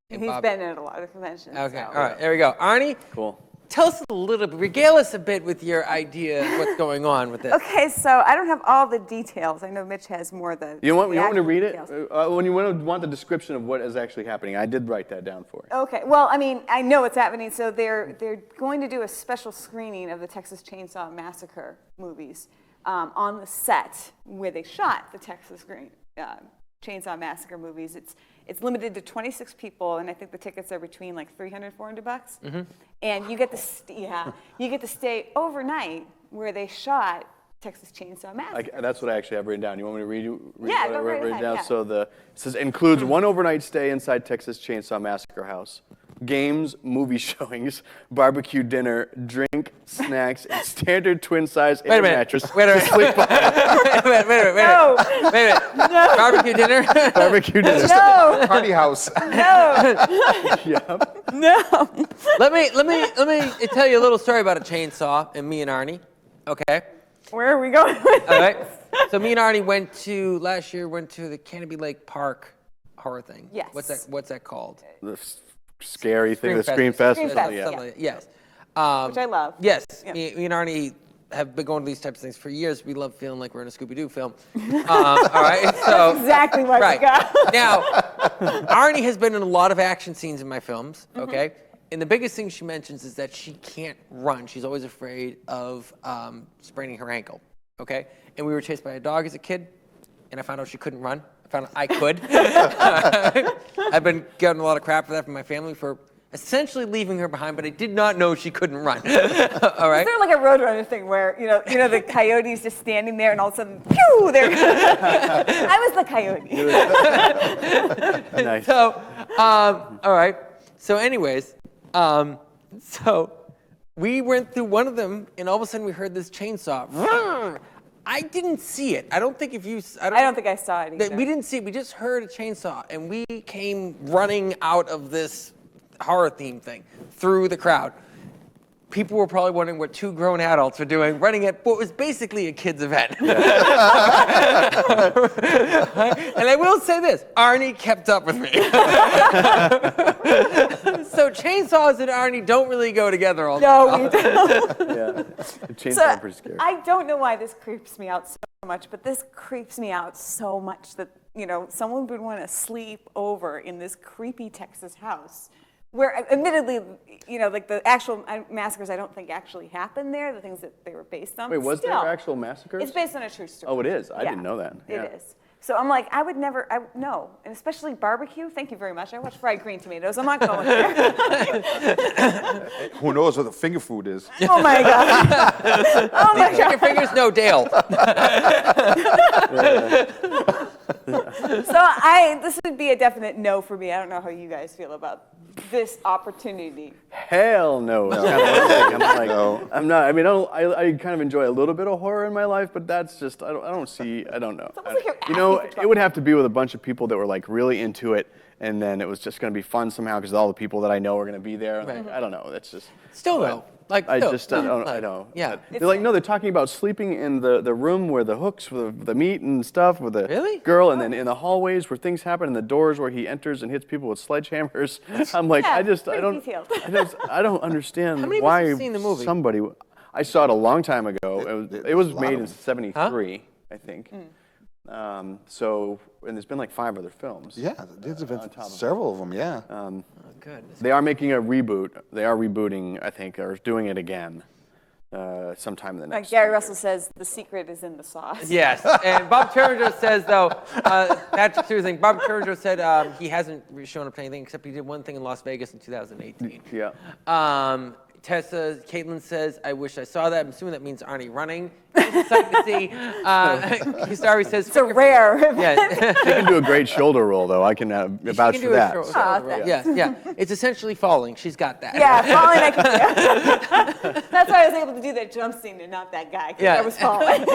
And He's Bob- been at a lot of conventions. Okay, so. all right, there we go. Arnie, cool. tell us a little bit, regale us a bit with your idea of what's going on with this. Okay, so I don't have all the details. I know Mitch has more of the. You want me to actual read it? details. When you want the description of what is actually happening, I did write that down for you. Okay, well, I mean, I know what's happening. So they're going to do a special screening of the Texas Chainsaw Massacre movies on the set where they shot the Chainsaw Massacre movies. It's limited to 26 people, and I think the tickets are between like $300, $400. Mm-hmm. And you get to stay overnight where they shot Texas Chainsaw Massacre. That's what I actually have written down. You want me to read Yeah, what go I right wrote ahead, down? yeah. So it says includes one overnight stay inside Texas Chainsaw Massacre house, games, movie showings, barbecue dinner, drink, snacks, and standard twin size air mattress. Wait a minute. Sleep on. Wait a minute. No. Wait a minute. No. Barbecue dinner? Barbecue dinner. No, Party house. no, Yeah. no. Let me tell you a little story about a chainsaw and me and Arnie. Okay. Where are we going with All right. So me and Arnie last year went to the Canopy Lake Park horror thing. Yes. What's that called? The scary thing, the Scream Scream Fest. Scream or Fest, something, Something yeah. like that. Yes. Which I love. Yes. Yeah. Me and Arnie have been going to these types of things for years. We love feeling like we're in a Scooby-Doo film. All right. So Exactly what right. we got. Now, Arnie has been in a lot of action scenes in my films, okay? And the biggest thing she mentions is that she can't run. She's always afraid of spraining her ankle, okay? And we were chased by a dog as a kid, and I found out she couldn't run. I found out I could. I've been getting a lot of crap for that from my family for essentially leaving her behind, but I did not know she couldn't run. All right? Is there like a Roadrunner thing where, the coyote's just standing there and all of a sudden, pew, there. I was the coyote. Nice. So, all right. So anyways, so we went through one of them, and all of a sudden we heard this chainsaw. I didn't see it. I don't think if you. I don't think I saw it either. We didn't see it. We just heard a chainsaw, and we came running out of this horror theme thing through the crowd. People were probably wondering what two grown adults were doing, running at what was basically a kids' event. And I will say this: Arnie kept up with me. So chainsaws and Arnie don't really go together all the time. No, we don't. Yeah. The chainsaw So is pretty scary. I don't know why this creeps me out so much, but this creeps me out so much that, someone would want to sleep over in this creepy Texas house where, admittedly, like the actual massacres I don't think actually happened there, the things that they were based on. Wait, was there Still, actual massacres? It's based on a true story. Oh, it is? I Yeah, didn't know that. Yeah. It is. So I'm like, I would never, no. And especially barbecue, thank you very much. I watch fried green tomatoes. I'm not going there. Who knows what the finger food is? Oh my God. Oh my Check your God. fingers, no, Dale. So this would be a definite no for me. I don't know how you guys feel about this opportunity. Hell no. It's kind of one thing. I'm like, No. I'm not. I mean, I kind of enjoy a little bit of horror in my life, but that's just I don't see. I don't know. almost like you're You know, asking for it would have to be with a bunch of people that were like really into it, and then it was just going to be fun somehow because all the people that I know are going to be there. Right. Like, I don't know. That's just. Still though, like I still, just I don't. like, I know. Yeah. They're like, no, they're talking about sleeping in the room where the hooks with the meat and stuff with the Really? girl, and then in the hallways where things happen, and the doors where he enters and hits people with sledgehammers. I'm like, Yeah, I pretty don't detailed. I don't understand How many of us why have seen the movie? somebody. I saw it a long time ago. It was a lot made of in them. '73, I think. So, and there's been like 5 other films. Yeah, there's been top of it. several of them, yeah. Oh, good. They are making a reboot. They are rebooting, I think, or doing it again sometime in the next. Gary year. Russell says the secret is in the sauce. Yes, and Bob Turner says though, Patrick Stewart thing. Bob Turner said he hasn't shown up to anything except he did one thing in Las Vegas in 2018. Yeah. Caitlin says, I wish I saw that. I'm assuming that means Arnie running. It's exciting to see. Histari says, It's a rare. yeah. They can do a great shoulder roll, though. I can vouch for that. Yeah. It's essentially falling. She's got that. Yeah, falling. I can do. That's why I was able to do that jump scene and not that guy. 'Cause Yeah. I was falling.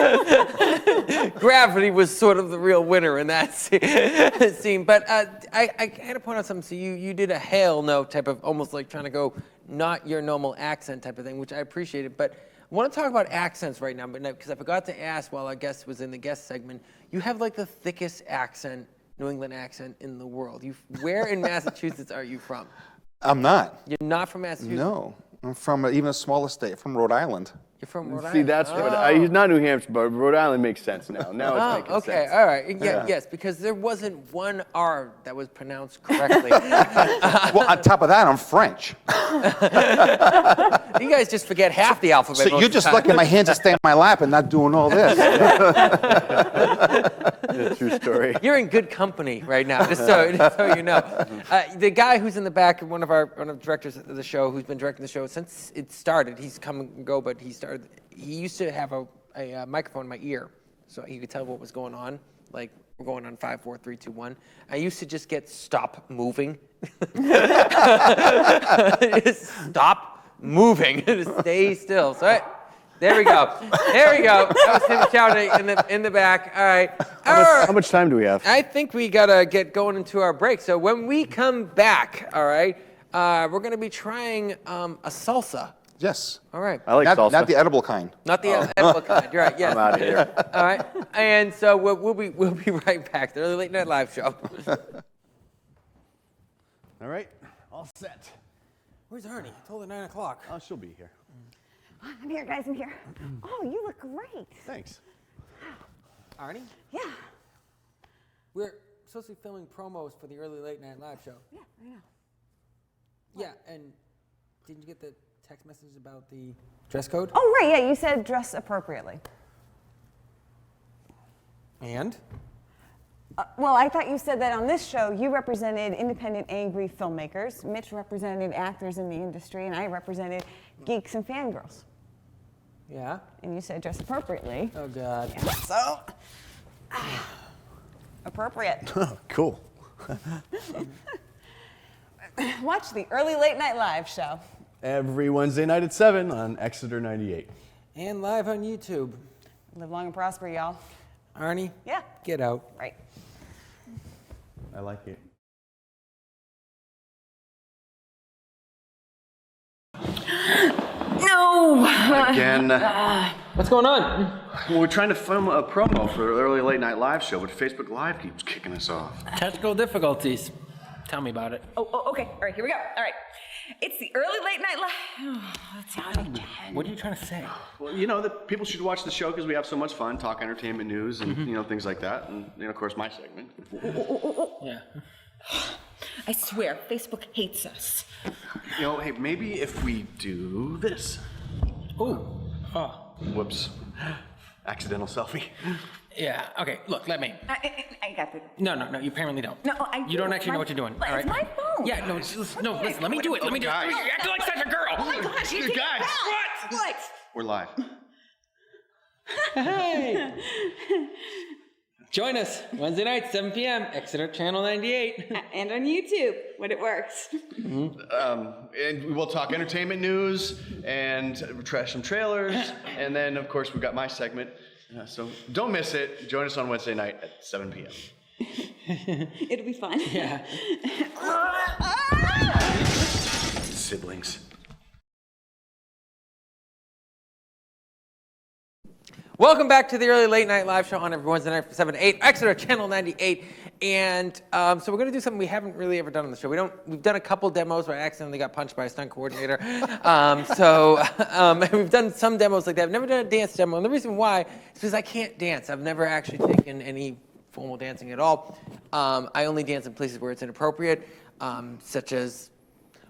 Gravity was sort of the real winner in that scene. But I had to point out something. So you did a hail no type of almost like trying to go not your normal accent type of thing, which I appreciated. But I want to talk about accents right now, but because I forgot to ask while our guest was in the guest segment, you have like the thickest accent, New England accent in the world. Where in Massachusetts are you from? I'm not. You're not from Massachusetts? No. I'm from even a smaller state, from Rhode Island. You're from Rhode Island? See, that's what he's not New Hampshire, but Rhode Island makes sense now. Now it's making okay, sense. all right. Yeah, yes, because there wasn't one R that was pronounced correctly. Well, on top of that, I'm French. You guys just forget half the alphabet. So most you're of the just time. lucky my hands are staying in my lap and not doing all this. Yeah, true story. You're in good company right now, just so you know. The guy who's in the back, one of the directors of the show, who's been directing the show since it started. He's come and go, but he used to have a microphone in my ear, so he could tell what was going on. Like we're going on 5, 4, 3, 2, 1. I used to just get stop moving. Just stop moving. Just stay still. So. There we go. There we go. That was him shouting in the back. All right. How much time do we have? I think we gotta get going into our break. So when we come back, all right, we're gonna be trying a salsa. Yes. All right. I like salsa. Not the edible kind. Not the edible kind. You're right. Yes. I'm out of here. All right. And so we'll be right back. The Early Late Night Live show. All right. All set. Where's Arnie? I told her 9 o'clock. Oh, she'll be here. I'm here, guys. I'm here. Oh, you look great. Thanks. Arnie? Yeah. We're supposed to be filming promos for the Early Late Night Live show. Yeah, I know. Yeah, and did you get the text message about the dress code? Oh, right. Yeah, you said dress appropriately. And? Well, I thought you said that on this show you represented independent, angry filmmakers. Mitch represented actors in the industry, and I represented geeks and fangirls. Yeah? And you said dress appropriately. Oh, God. Yeah, so, appropriate. Cool. Watch the early late night live show. Every Wednesday night at 7 on Exeter 98. And live on YouTube. Live long and prosper, y'all. Arnie? Yeah. Get out. Right. I like it. No! Again, What's going on? we're trying to film a promo for the early late night live show, but Facebook Live keeps kicking us off. Technical difficulties. Tell me about it. Oh, okay. All right, here we go. All right. It's the early late night live. Oh, let's try it again. What are you trying to say? Well, you know that people should watch the show because we have so much fun, talk entertainment news and things like that, and of course my segment. Yeah. I swear, Facebook hates us. Hey, maybe if we do this. Ooh. Oh. Whoops. Accidental selfie. Yeah. Okay. Look. Let me. I got it. No. You apparently don't. No, You don't actually know what you're doing. But all right. it's my phone. Yeah. No. No. Listen. Let me do it. Let me do it. guys. You're acting like such a girl. Oh my gosh, you Guys. What? We're live. Hey! Join us Wednesday night, 7 p.m., Exeter Channel 98. And on YouTube, when it works. And we'll talk entertainment news and trash some trailers, and then of course we've got my segment. So don't miss it. Join us on Wednesday night at 7 p.m. It'll be fun. Yeah. Siblings. Welcome back to the early late night live show on every Wednesday night from 7 to 8, Exeter Channel 98. And so we're going to do something we haven't really ever done on the show. We've done a couple demos where I accidentally got punched by a stunt coordinator. We've done some demos like that. I've never done a dance demo. And the reason why is because I can't dance. I've never actually taken any formal dancing at all. I only dance in places where it's inappropriate, such as,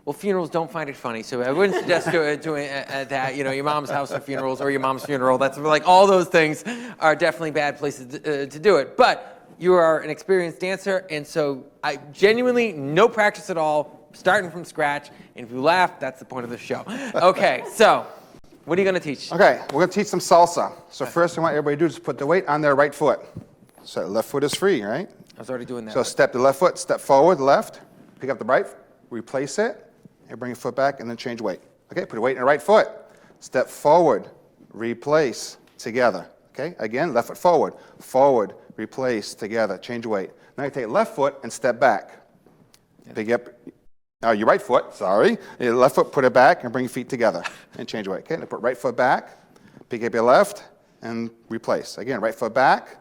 well, funerals don't find it funny, so I wouldn't suggest doing that. Your mom's house for funerals or your mom's funeral. That's like all those things are definitely bad places to do it. But you are an experienced dancer, and so I genuinely no practice at all, starting from scratch. And if you laugh, that's the point of the show. Okay, so what are you going to teach? Okay, we're gonna teach some salsa. So first thing I want everybody to do is put the weight on their right foot. So left foot is free, right? I was already doing that. So step the left foot, step forward, left, pick up the right, replace it, and bring your foot back and then change weight. Okay, put your weight in the right foot. Step forward, replace, together. Okay, again, left foot forward, forward, replace, together, change weight. Now you take left foot and step back. Pick up your right foot, sorry. Your left foot, put it back and bring your feet together and change weight. Okay, now put right foot back, pick up your left and replace. Again, right foot back,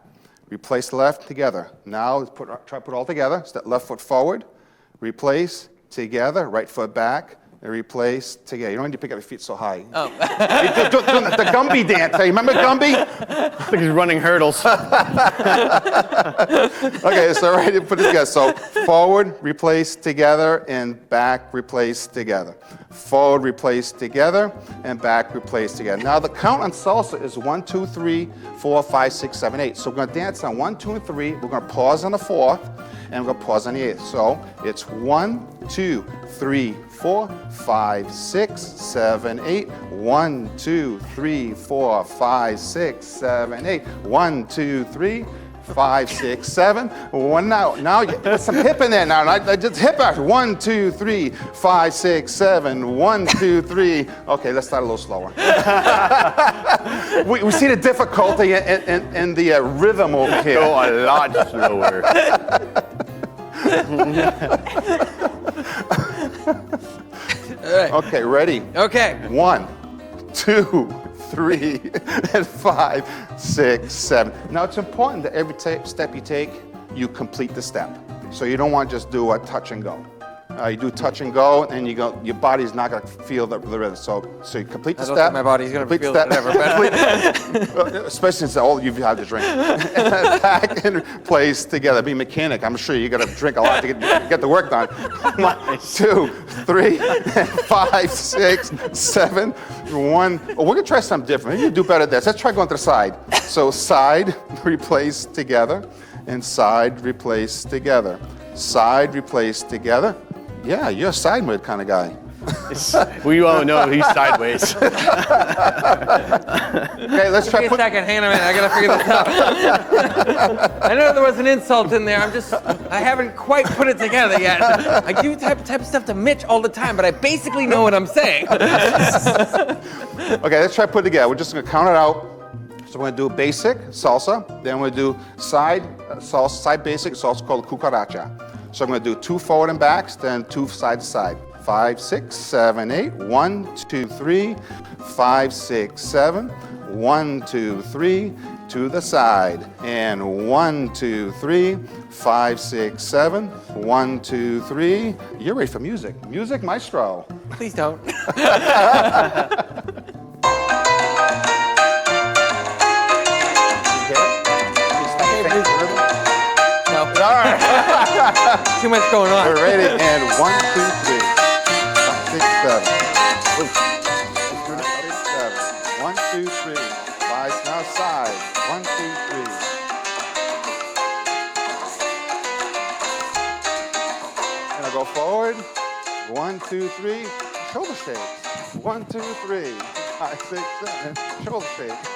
replace left, together. Now try to put it all together. Step left foot forward, replace, together, right foot back, and replace, together. You don't need to pick up your feet so high. Oh. The Gumby dance. Hey, remember Gumby? I think he's running hurdles. Okay, so ready to put it together. So forward, replace, together, and back, replace, together. Forward, replace, together, and back, replace, together. Now the count on salsa is 1, 2, 3, 4, 5, 6, 7, 8. So we're gonna dance on 1, 2, and 3. We're gonna pause on the 4th, and we're gonna pause on the 8th. So it's 1, 2, 3, 4, 5, 6, 7, 8. 1, 2, 3, 4, 5, 6, 7, 8. 1, 2, 3, 5, 6, 7. One now you put some hip in there now. I just hip out. 1, 2, 3, 5, 6, 7. 1, 2, 3. Okay, let's start a little slower. we see the difficulty in the rhythm over here. Go a lot slower. Okay, ready? Okay. 1, 2, 3, and 5, 6, 7. Now it's important that every step you take, you complete the step. So you don't want to just do a touch and go. You do touch and go, and your body's not going to feel the rhythm. So you complete the I don't step. think my body's going to complete feel the whatever. But Especially since all you've had to drink. Back and place together. Be a mechanic. I'm sure you got to drink a lot to get the work done. 1, 2, 3, 5, 6, 7, 1. Well, we're gonna try something different. Maybe you do better at this. Let's try going to the side. So side, replace together, and side replace together. Side replace together. Yeah, you're a sideways kind of guy. We all know he's sideways. Okay, let's try. Wait a second, hang on a minute, I gotta figure this out. I know there was an insult in there, I haven't quite put it together yet. I do type of stuff to Mitch all the time, but I basically know what I'm saying. Okay, let's try put it together. We're just gonna count it out. So we're gonna do basic salsa, then we're gonna do side salsa, side basic salsa called cucaracha. So I'm gonna do 2 forward and backs, then 2 side to side. 5, 6, 7, 8. 1, 2, 3. 5, 6, 7. 1, 2, 3. To the side. And 1, 2, 3. 5, 6, 7. 1, 2, 3. You're ready for music. Music maestro. Please don't. No. All right. Too much going on. We're ready. And 1, 2, 3. 5, 6, 7. 6, 7. 1, 2, 3. 5. Now side. 1, 2, 3. And I go forward. 1, 2, 3. Shoulder shakes. 1, 2, 3. 5, 6, 7. Shoulder shakes.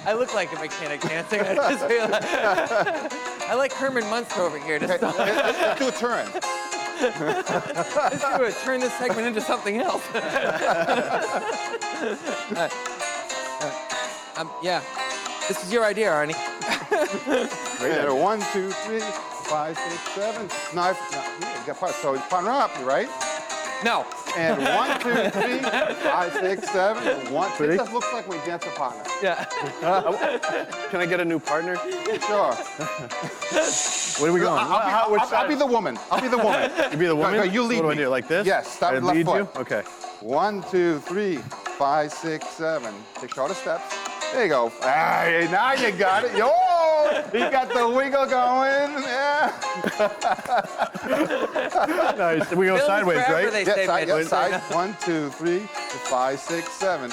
I look like a mechanic dancing. I just realized. I like Herman Munster over here. Just Let's do a turn. let's do it. Turn this segment into something else. Yeah. This is your idea, Arnie. Right. 1, 2, 3. 5, 6, 7. No, you got part. So partner up, right? No. And 1, 2, 3, 5, 6, 7. 1. It just looks like we dance a partner. Yeah. Can I get a new partner? Sure. Where are we going? I'll be the woman. I'll be the woman. You be the woman? No, you lead What do I me. do, like this? Yes, start I with left lead foot. you? Okay. 1, 2, 3, 5, 6, 7. Take shorter steps. There you go. Ah, now you got it. Yo, you got the wiggle going. Yeah. Nice. We go Films sideways, forever, right? they Yeah, say, side, Mitch. yeah, side. 1, 2, 3, 5, 6, 7.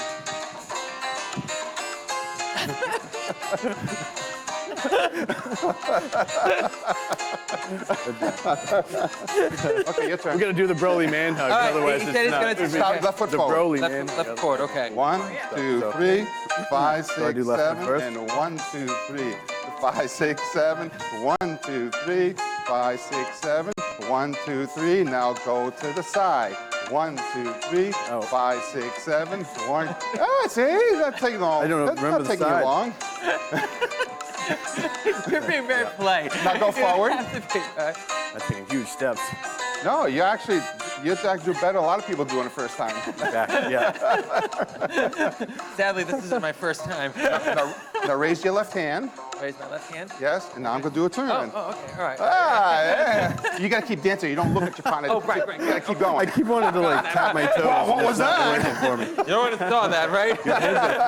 Okay, your turn. We're gonna do the Broly man hug. All right, Otherwise, he it's said he's not. gonna just Stop, left foot the forward. Broly man. Left forward, okay. 1, 2, 3, 5, Do I 6, do left foot 7, first? and 1, 2, 3, 5, 6, 7. 1, 2, 3, 5, 6, 7. 1, 2, 3. Now go to the side. 1, 2, 3, 5, 6, 7. 1. Ah, see, that's taking long. I don't That's remember not the taking side. you long. You're being very polite. Now go forward. That's taking huge steps. No, you actually do better than a lot of people do on the first time. Yeah. Sadly, this isn't my first time. Now raise your left hand. Raise my left hand. Yes, and now I'm going to do a turn. Oh, okay, all right. Ah, yeah. You got to keep dancing. You don't look at your partner. Oh, right. You got to keep going. I keep wanting to like tap my toes. What was that? For me. You don't want to saw that, right?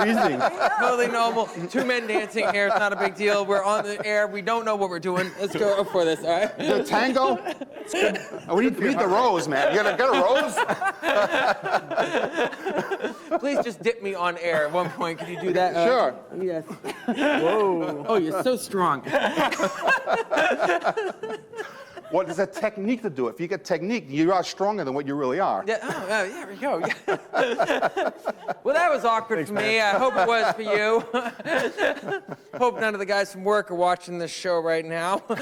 Freezing. Totally normal. 2 men dancing here. It's not a big deal. We're on the air. We don't know what we're doing. Let's go for this, all right? The tango? Oh, we need the rose, man. You got a rose? Please just dip me on air at one point. Could you do that? Sure. Yes. Whoa. Oh, you're so strong. What is a technique to do it? If you get technique, you are stronger than what you really are. Yeah, there we go. Yeah. Well, that was awkward for me. I hope it was for you. Hope none of the guys from work are watching this show right now. They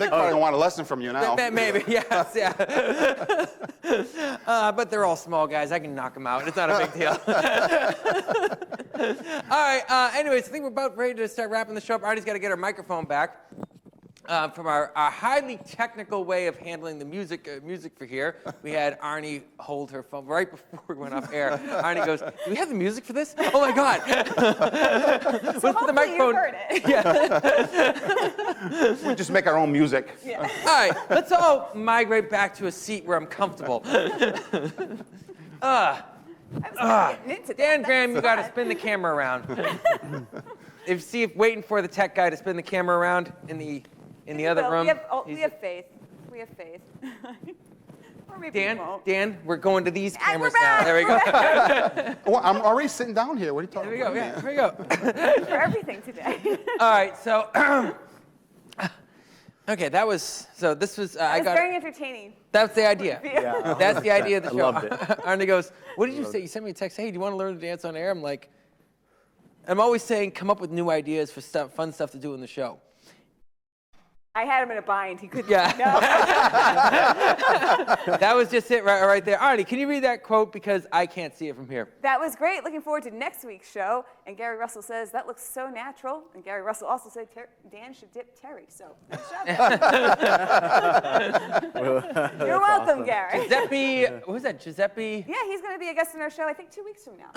probably want a lesson from you now. Maybe, yes, yeah. But they're all small guys. I can knock them out. It's not a big deal. All right, anyways, I think we're about ready to start wrapping the show up. Artie's got to get her microphone back. From our highly technical way of handling the music for here, we had Arnie hold her phone right before we went off air. Arnie goes, "Do we have the music for this? Oh my God!" So Put the microphone. you heard it. We just make our own music. Yeah. All right, let's all migrate back to a seat where I'm comfortable. I was getting into Dan that. Graham, you got to That's spin the camera around. Waiting for the tech guy to spin the camera around in the other Well, room. we have faith. We have faith. Or maybe you won't. Dan, we're going to these And we're cameras now. back. There we go. Oh, I'm already sitting down here. What are you talking There we go. about? Yeah, here we go. For everything today. All right, so okay, this was I It's got very entertaining. that's the idea. Yeah. That's the idea of the I show. loved it. Arnie goes, "What did you say? You sent me a text. Hey, do you want to learn to dance on air?" I'm like, I'm always saying, come up with new ideas for fun stuff to do in the show. I had him in a bind. He couldn't. Yeah. No. That was just it right there. Arnie, can you read that quote because I can't see it from here? That was great. Looking forward to next week's show. And Gary Russell says, that looks so natural. And Gary Russell also said, Dan should dip Terry. So, nice job. You're welcome, Gary. Giuseppe, who's that? Giuseppe? Yeah, he's going to be a guest on our show, I think, 2 weeks from now.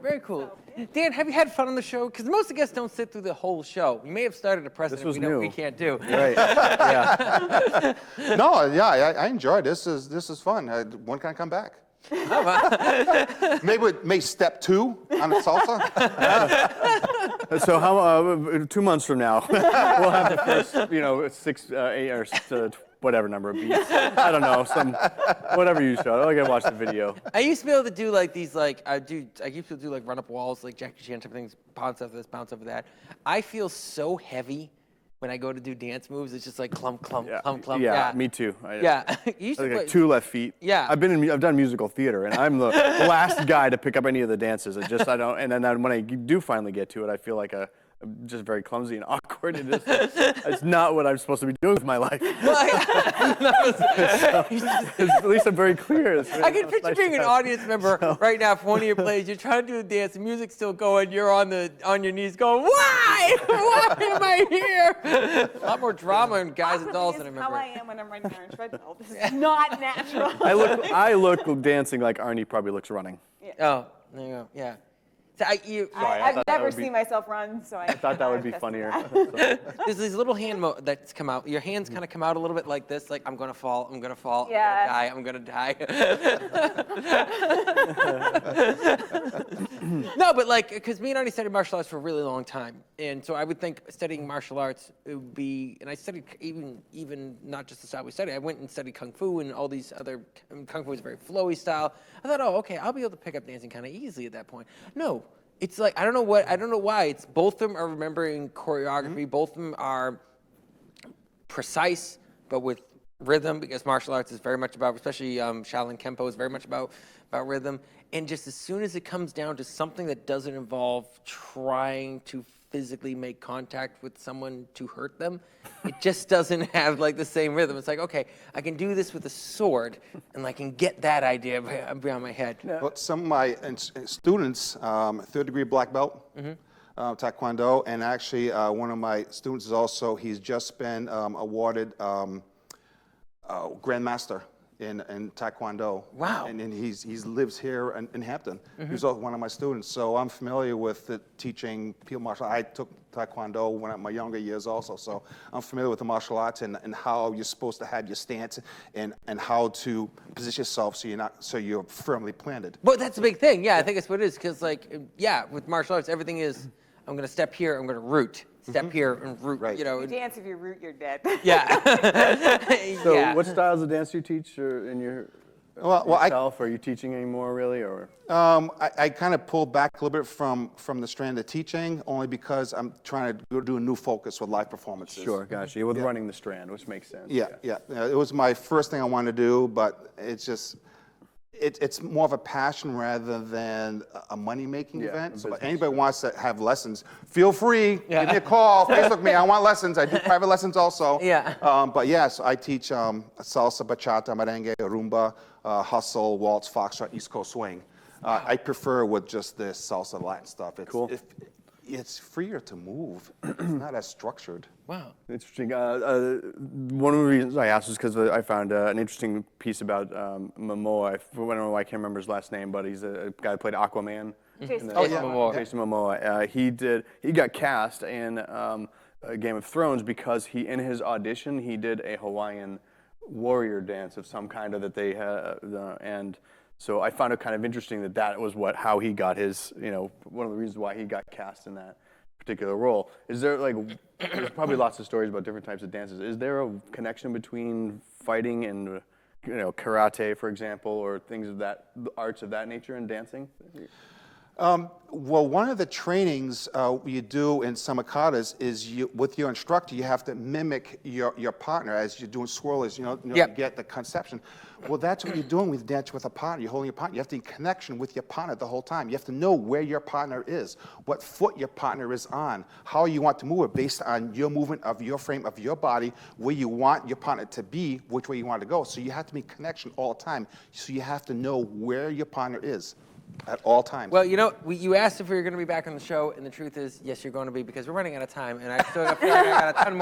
Very cool. Dan, have you had fun on the show? Because most of the guests don't sit through the whole show. We may have started a precedent was we new. can't do. Right. Yeah. No, yeah, I enjoyed it. This is fun. When can I come back? Maybe step 2 on the salsa. So how 2 months from now we'll have the first 6, 8, or whatever number of beats. I don't know, whatever you showed. I gotta watch the video. I used to be able to do like these I used to do like run up walls like Jackie Chan type things, bounce off this, bounce over that. I feel so heavy when I go to do dance moves. It's just like clump, clump, clump, clump. Yeah, me too. Yeah. You used to Like play, 2 left feet. Yeah. I've done musical theater, and I'm the last guy to pick up any of the dances. I don't. And then when I do finally get to it, I feel like I'm just very clumsy and awkward. It's not what I'm supposed to be doing with my life. At least I'm very clear. I can picture being an audience member right now for one of your plays. You're trying to do a dance, the music's still going. You're on your knees going, "Why? Why am I here?" A lot more drama in guys and dolls than I remember. How I am when I'm running on a treadmill. This is not natural. I look dancing like Arnie probably looks running. Oh, there you go. Yeah. So I've thought that never would be- seen myself run, so I Thought that would be funnier. there's these little that's come out. Your hands kind of come out a little bit like this, like I'm gonna fall, Yeah. I'm gonna die. No, but like, because me and Arnie studied martial arts for a really long time, and so I would think studying martial arts it would be, and I studied even not just the style we studied. I went and studied kung fu and all these other. Kung fu is a very flowy style. I thought, oh, okay, I'll be able to pick up dancing kind of easily at that point. No. It's like, I don't know why. It's both of them are remembering choreography. Both of them are precise, but with rhythm, because martial arts is very much about, especially Shaolin Kempo is very much about rhythm. And just as soon as it comes down to something that doesn't involve trying to physically make contact with someone to hurt them, it just doesn't have like the same rhythm. It's like, okay, I can do this with a sword, and I can get that idea beyond my head. Well, some of my students, 3rd degree black belt, Taekwondo, and actually one of my students is also, he's just been awarded Grandmaster in Taekwondo. Wow. And he lives here in Hampton. He's also one of my students, so I'm familiar with teaching people martial arts. I took Taekwondo when in my younger years also, so I'm familiar with the martial arts and how you're supposed to have your stance and how to position yourself so you're firmly planted. But that's a big thing. Yeah, I think that's what it is. Because with martial arts, everything is, I'm going to step here, I'm going to root. Step here and root. Right. If you dance, if you root, you're dead. Yeah. So Yeah. what styles of dance do you teach in yourself? Are you teaching anymore really, or? I kind of pulled back a little bit from the strand of teaching, only because I'm trying to do a new focus with live performances. Sure, gotcha. With running the strand, which makes sense. Yeah. It was my first thing I wanted to do, but it's more of a passion rather than a money-making event. So if anybody wants to have lessons, feel free. Give me a call. Facebook me. I want lessons. I do private lessons also. Yeah. But yes, I teach salsa, bachata, merengue, rumba, hustle, waltz, foxtrot, East Coast swing. I prefer with just the salsa Latin stuff. It's freer to move. It's not as structured. Wow. Interesting. One of the reasons I asked is because I found an interesting piece about Momoa. I don't know why I can't remember his last name, but he's a guy who played Aquaman. Jason Momoa. Jason Momoa. He got cast in Game of Thrones because in his audition he did a Hawaiian warrior dance of some kind that they had, and so I found it kind of interesting that was how he got his, one of the reasons why he got cast in that particular role. Is there there's probably lots of stories about different types of dances. Is there a connection between fighting and karate, for example, or things of that, arts of that nature in dancing? Well, one of the trainings you do in some ikatas is with your instructor, you have to mimic your partner as you're doing swirlers, Yep. get the conception. Well, that's what you're doing with dance with a partner. You're holding your partner. You have to be in connection with your partner the whole time. You have to know where your partner is, what foot your partner is on, how you want to move it based on your movement of your frame of your body, where you want your partner to be, which way you want to go. So you have to be in connection all the time. So you have to know where your partner is at all times. Well, you asked if we were going to be back on the show, and the truth is, yes, you're going to be, because we're running out of time, and I feel like I got a ton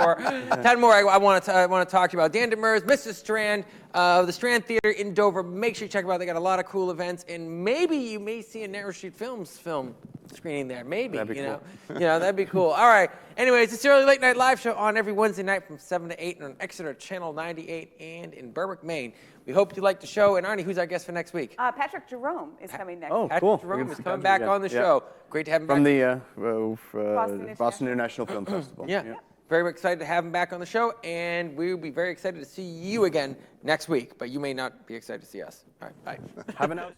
more I want to talk to you about. Dan Demers, Mrs. Strand, the Strand Theater in Dover. Make sure you check them out. They got a lot of cool events, and maybe you may see a Narrow Street Films film screening there. Maybe, That'd be cool. That'd be cool. All right. Anyways, it's the Early Late Night Live Show on every Wednesday night from 7 to 8 on Exeter Channel 98 and in Berwick, Maine. We hope you like the show. And Arnie, who's our guest for next week? Patrick Jerome is coming next. Oh, Patrick cool. Jerome We is can coming see back Patrick on the again. show. Great to have him back. From the Boston International Film Festival. Yeah. Very excited to have him back on the show, and we will be very excited to see you again next week, but you may not be excited to see us. All right, bye. Have an out.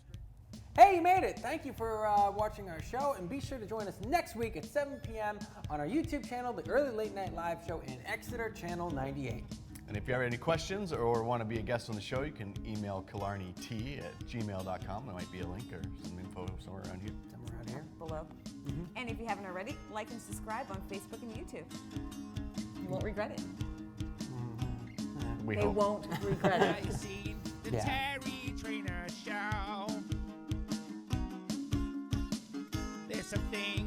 Hey, you made it. Thank you for watching our show, and be sure to join us next week at 7 p.m. on our YouTube channel, The Early Late Night Live Show in Exeter Channel 98. And if you have any questions or want to be a guest on the show, you can email killarneyt@gmail.com. There might be a link or some info somewhere around here. Somewhere around here. Below. And if you haven't already, like and subscribe on Facebook and YouTube. You won't regret it. We They hope. won't regret it. I seen the Yeah. Terry Traynor show. There's something